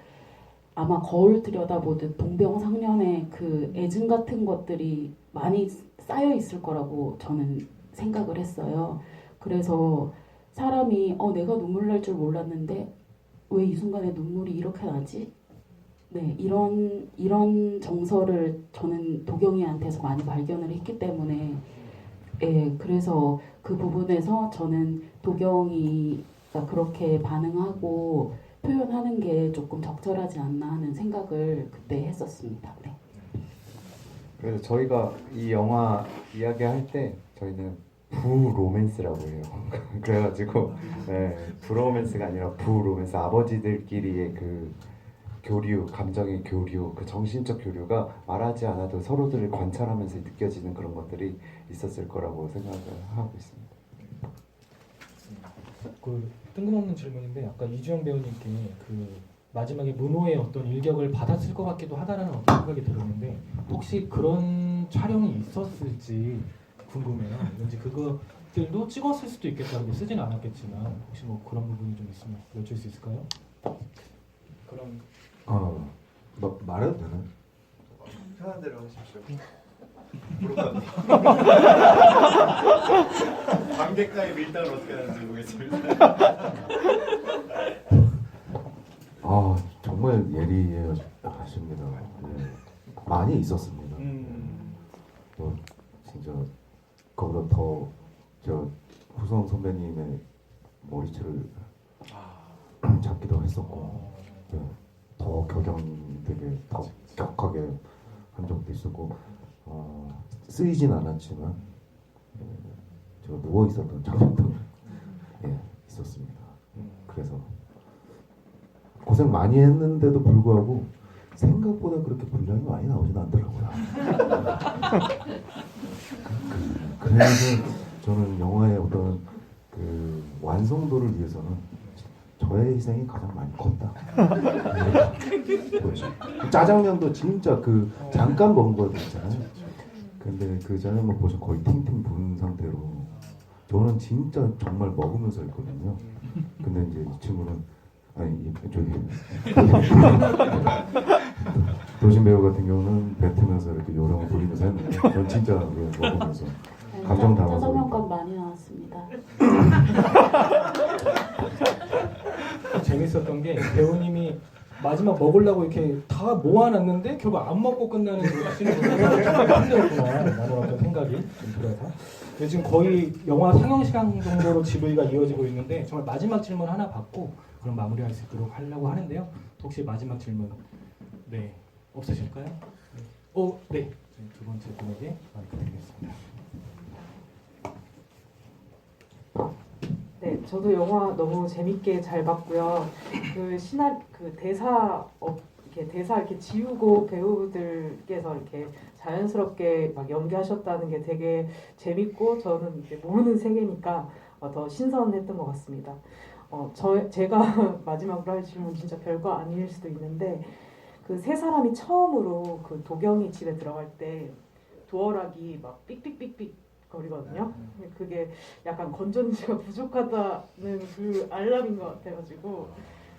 아마 거울 들여다보듯 동병상련의 그 애증 같은 것들이 많이 쌓여 있을 거라고 저는 생각을 했어요. 그래서 사람이 내가 눈물 날 줄 몰랐는데 왜 이 순간에 눈물이 이렇게 나지? 네, 이런 정서를 저는 도경이한테서 많이 발견을 했기 때문에 그래서 그 부분에서 저는 도경이가 그렇게 반응하고 표현하는 게 조금 적절하지 않나 하는 생각을 그때 했었습니다. 네. 그래서 저희가 이 영화 이야기할 때 저희는 부로맨스라고 해요. 그래가지고 부로맨스가 아니라 부로맨스 아버지들끼리의 그 교류, 감정의 교류, 그 정신적 교류가 말하지 않아도 서로들을 관찰하면서 느껴지는 그런 것들이 있었을 거라고 생각을 하고 있습니다. 그 뜬금없는 질문인데 아까 이주영 배우님께 그 마지막에 문호의 어떤 일격을 받았을 것 같기도 하다라는 어떤 생각이 들었는데 혹시 그런 촬영이 있었을지 궁금해요. 왠지 그것들도 찍었을 수도 있겠다는데 쓰지는 않았겠지만 혹시 뭐 그런 부분이 좀 있으면 여쭐 수 있을까요? 그런 말해도 되나요? 편한 대로 하십시오. 관객과의 밀당을 어떻게 하는지 보겠습니다. 정말 예리하십니다. 많이 있었습니다. 진짜 그보다 더 저 후성 선배님의 머리채를 잡기도 했었고 더 격양되게 더 격하게 한 적도 있었고 쓰이진 않았지만 제가 누워 있었던 장면도 있었습니다. 그래서 고생 많이 했는데도 불구하고 생각보다 그렇게 분량이 많이 나오진 않더라고요. 그래서 저는 영화의 어떤 그 완성도를 위해서는 저의 희생이 가장 많이 컸다. 짜장면도 진짜 그 잠깐 먹은 거 있잖아요. 근데 그 짜장면 보셔 거의 팅팅 부은 상태로 저는 진짜 정말 먹으면서 했거든요. 근데 이제 이 친구는 아니 저기 도진 배우 같은 경우는 뱉으면서 이렇게 요령을 부리면서 했는데 전 진짜 먹으면서 감정 담아서 짜장면값 많이 나왔습니다. 재밌었던 게 배우님이 마지막 먹으려고 이렇게 다 모아놨는데 결국 안 먹고 끝나는 그 씬을 보면 정말 힘들었구나 라는 어떤 생각이 좀 들어서 근데 지금 거의 영화 상영 시간 정도로 GV가 이어지고 있는데 정말 마지막 질문 하나 받고 그럼 마무리할 수 있도록 하려고 하는데요. 혹시 마지막 질문 네 없으실까요? 네. 두 번째 분에게 마이크 드리겠습니다. 네, 저도 영화 너무 재밌게 잘 봤고요. 그 대사 이렇게 지우고 배우들께서 이렇게 자연스럽게 막 연기하셨다는 게 되게 재밌고 저는 이제 모르는 세계니까 더 신선했던 것 같습니다. 제가 마지막으로 할 질문 진짜 별거 아닐 수도 있는데 그 세 사람이 처음으로 그 도경이 집에 들어갈 때 도어락이 막 삑삑삑삑 거리거든요. 그게 약간 건전지가 부족하다는 그 알람인 것 같아가지고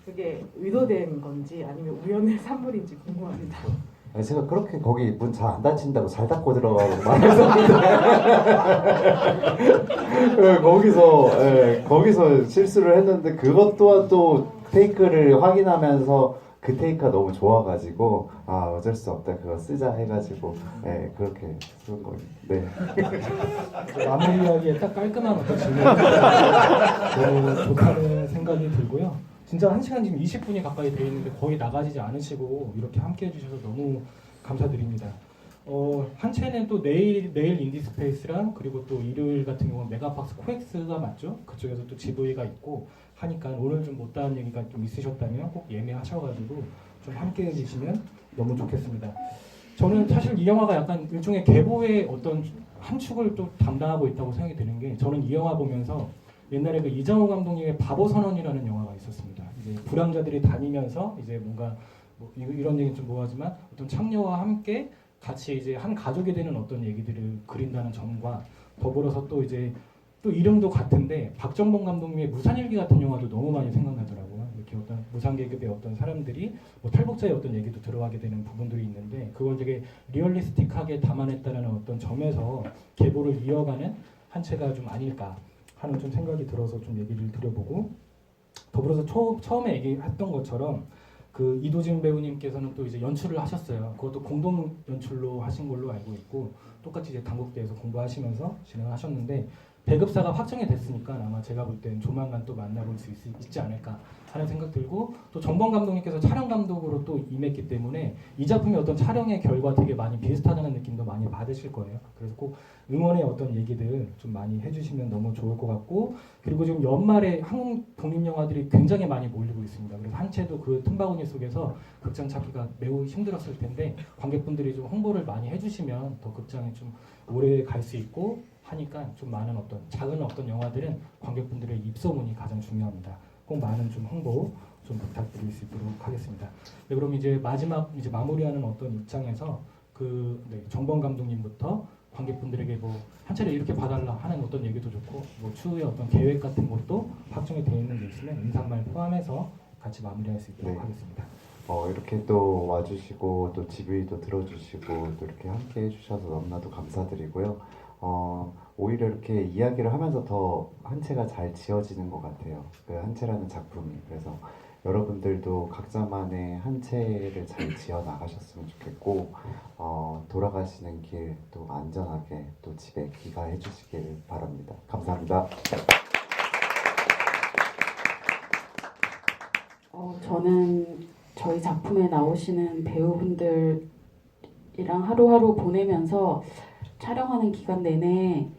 그게 의도된 건지 아니면 우연의 산물인지 궁금합니다. 제가 그렇게 거기 문 잘 안 닫힌다고 잘 닫고 들어가고 말했었는데 거기서 실수를 했는데 그것 또한 또 테이크를 확인하면서 그 테이크가 너무 좋아가지고 어쩔 수 없다 그거 쓰자 해가지고 그렇게 쓴 거예요. 네. 마무리하기에 딱 깔끔한 어떤 질문이 너무 좋다는 생각이 들고요. 진짜 1시간 지금 20분이 가까이 되어 있는데 거의 나가지지 않으시고 이렇게 함께 해주셔서 너무 감사드립니다. 한채는 또 내일 인디스페이스랑 그리고 또 일요일 같은 경우는 메가박스 코엑스가 맞죠? 그쪽에서 또 GV가 있고 하니까 오늘 좀 못다한 얘기가 좀 있으셨다면 꼭 예매하셔가지고 좀 함께 해주시면 너무 좋겠습니다. 저는 사실 이 영화가 약간 일종의 계보의 어떤 한 축을 또 담당하고 있다고 생각이 드는 게 저는 이 영화 보면서 옛날에 그 이정우 감독님의 바보선언이라는 영화가 있었습니다. 이제 불황자들이 다니면서 이제 뭔가 뭐 이런 얘기는 좀 뭐하지만 어떤 창녀와 함께 같이 이제 한 가족이 되는 어떤 얘기들을 그린다는 점과 더불어서 또 이제 또 이름도 같은데 박정범 감독님의 무산일기 같은 영화도 너무 많이 생각나더라고요. 이렇게 어떤 무산계급의 어떤 사람들이 뭐 탈북자의 어떤 얘기도 들어가게 되는 부분들이 있는데 그걸 되게 리얼리스틱하게 담아냈다는 어떤 점에서 계보를 이어가는 한 채가 좀 아닐까 하는 좀 생각이 들어서 좀 얘기를 드려보고 더불어서 처음에 얘기했던 것처럼 그 이도진 배우님께서는 또 이제 연출을 하셨어요. 그것도 공동 연출로 하신 걸로 알고 있고 똑같이 이제 단국대에서 공부하시면서 진행을 하셨는데 배급사가 확정이 됐으니까 아마 제가 볼 땐 조만간 또 만나볼 수 있지 않을까 하는 생각 들고 또 정범 감독님께서 촬영 감독으로 또 임했기 때문에 이 작품의 어떤 촬영의 결과 되게 많이 비슷하다는 느낌도 많이 받으실 거예요. 그래서 꼭 응원의 어떤 얘기들 좀 많이 해주시면 너무 좋을 것 같고 그리고 지금 연말에 한국 독립영화들이 굉장히 많이 몰리고 있습니다. 그래서 한 채도 그 틈바구니 속에서 극장 찾기가 매우 힘들었을 텐데 관객분들이 좀 홍보를 많이 해주시면 더 극장에 좀 오래 갈 수 있고 하니까 좀 많은 어떤 작은 어떤 영화들은 관객분들의 입소문이 가장 중요합니다. 꼭 많은 좀 홍보 좀 부탁드릴 수 있도록 하겠습니다. 네, 그럼 이제 마지막 이제 마무리하는 어떤 입장에서 정범 감독님부터 관객분들에게 뭐 한 차례 이렇게 봐달라 하는 어떤 얘기도 좋고 뭐 추후에 어떤 계획 같은 것도 확정이 되어 있는 게 있으면 인사말 포함해서 같이 마무리할 수 있도록 하겠습니다. 이렇게 또 와주시고 또 GV도 들어주시고 또 이렇게 함께 해주셔서 너무나도 감사드리고요. 오히려 이렇게 이야기를 하면서 더 한 채가 잘 지어지는 것 같아요. 그 한 채라는 작품이. 그래서 여러분들도 각자만의 한 채를 잘 지어 나가셨으면 좋겠고 돌아가시는 길 또 안전하게 또 집에 귀가해 주시길 바랍니다. 감사합니다. 저는 저희 작품에 나오시는 배우분들이랑 하루하루 보내면서 촬영하는 기간 내내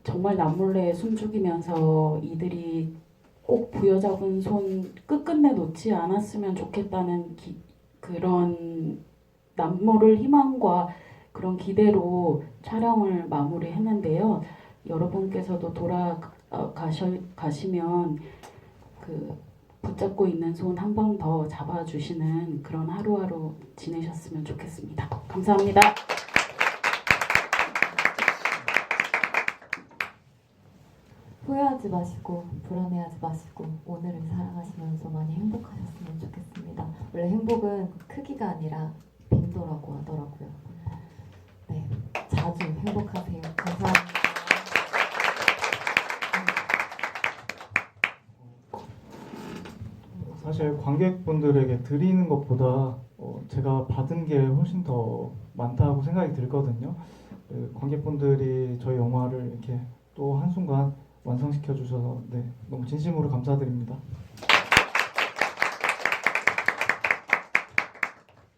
정말 남몰래 숨죽이면서 이들이 꼭 부여잡은 손 끝끝내 놓지 않았으면 좋겠다는 그런 남모를 희망과 그런 기대로 촬영을 마무리했는데요. 여러분께서도 돌아가시면 그 붙잡고 있는 손 한 번 더 잡아주시는 그런 하루하루 지내셨으면 좋겠습니다. 감사합니다. 후회하지 마시고 불안해하지 마시고 오늘을 살아가시면서 많이 행복하셨으면 좋겠습니다. 원래 행복은 크기가 아니라 빈도라고 하더라고요. 네, 자주 행복하세요. 감사합니다. 사실 관객분들에게 드리는 것보다 제가 받은 게 훨씬 더 많다고 생각이 들거든요. 관객분들이 저희 영화를 이렇게 또 한순간 완성시켜 주셔서 네, 너무 진심으로 감사드립니다.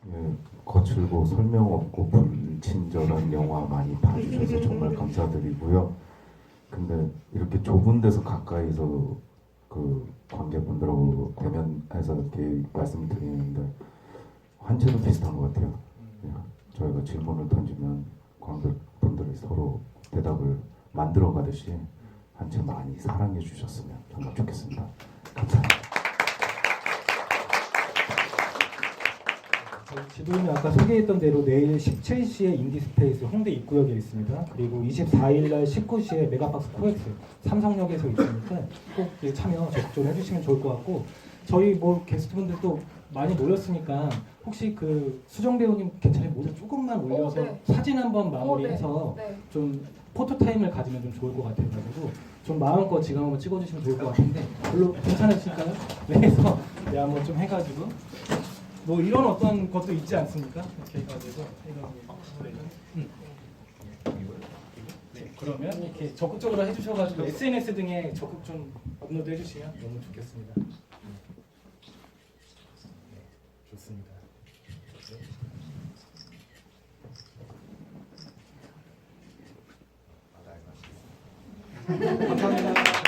예, 거칠고 설명 없고 불친절한 영화 많이 봐주셔서 정말 감사드리고요. 근데 이렇게 좁은 데서 가까이서 그 관객분들하고 대면해서 이렇게 말씀을 드리는데 한채도 비슷한 것 같아요. 예, 저희가 질문을 던지면 관객분들이 서로 대답을 만들어 가듯이 한채 많이 사랑해 주셨으면 정말 좋겠습니다. 감사합니다. 지도는 아까 소개했던 대로 내일 17시에 인디스페이스 홍대 입구역에 있습니다. 그리고 24일 날 19시에 메가박스 코엑스 삼성역에서 있으니까 꼭 참여 적극적으로 해주시면 좋을 것 같고, 저희 뭐 게스트분들도 많이 모였으니까 혹시 그 수정 배우님 괜찮아요? 모자 조금만 올려서 네. 사진 한번 마무리해서 네. 좀 포토 타임을 가지면 좀 좋을 것 같아가지고 좀 마음껏 지금 한번 찍어주시면 좋을 것 같은데 별로 괜찮으실까요? 네, 그래서 네, 한번 좀 해가지고 뭐 이런 어떤 것도 있지 않습니까? 이렇게 해가지고 네, 그러면 이렇게 적극적으로 해주셔가지고 SNS 등에 적극 좀 업로드 해주시면 너무 좋겠습니다. 네, 좋습니다. 감사합니다.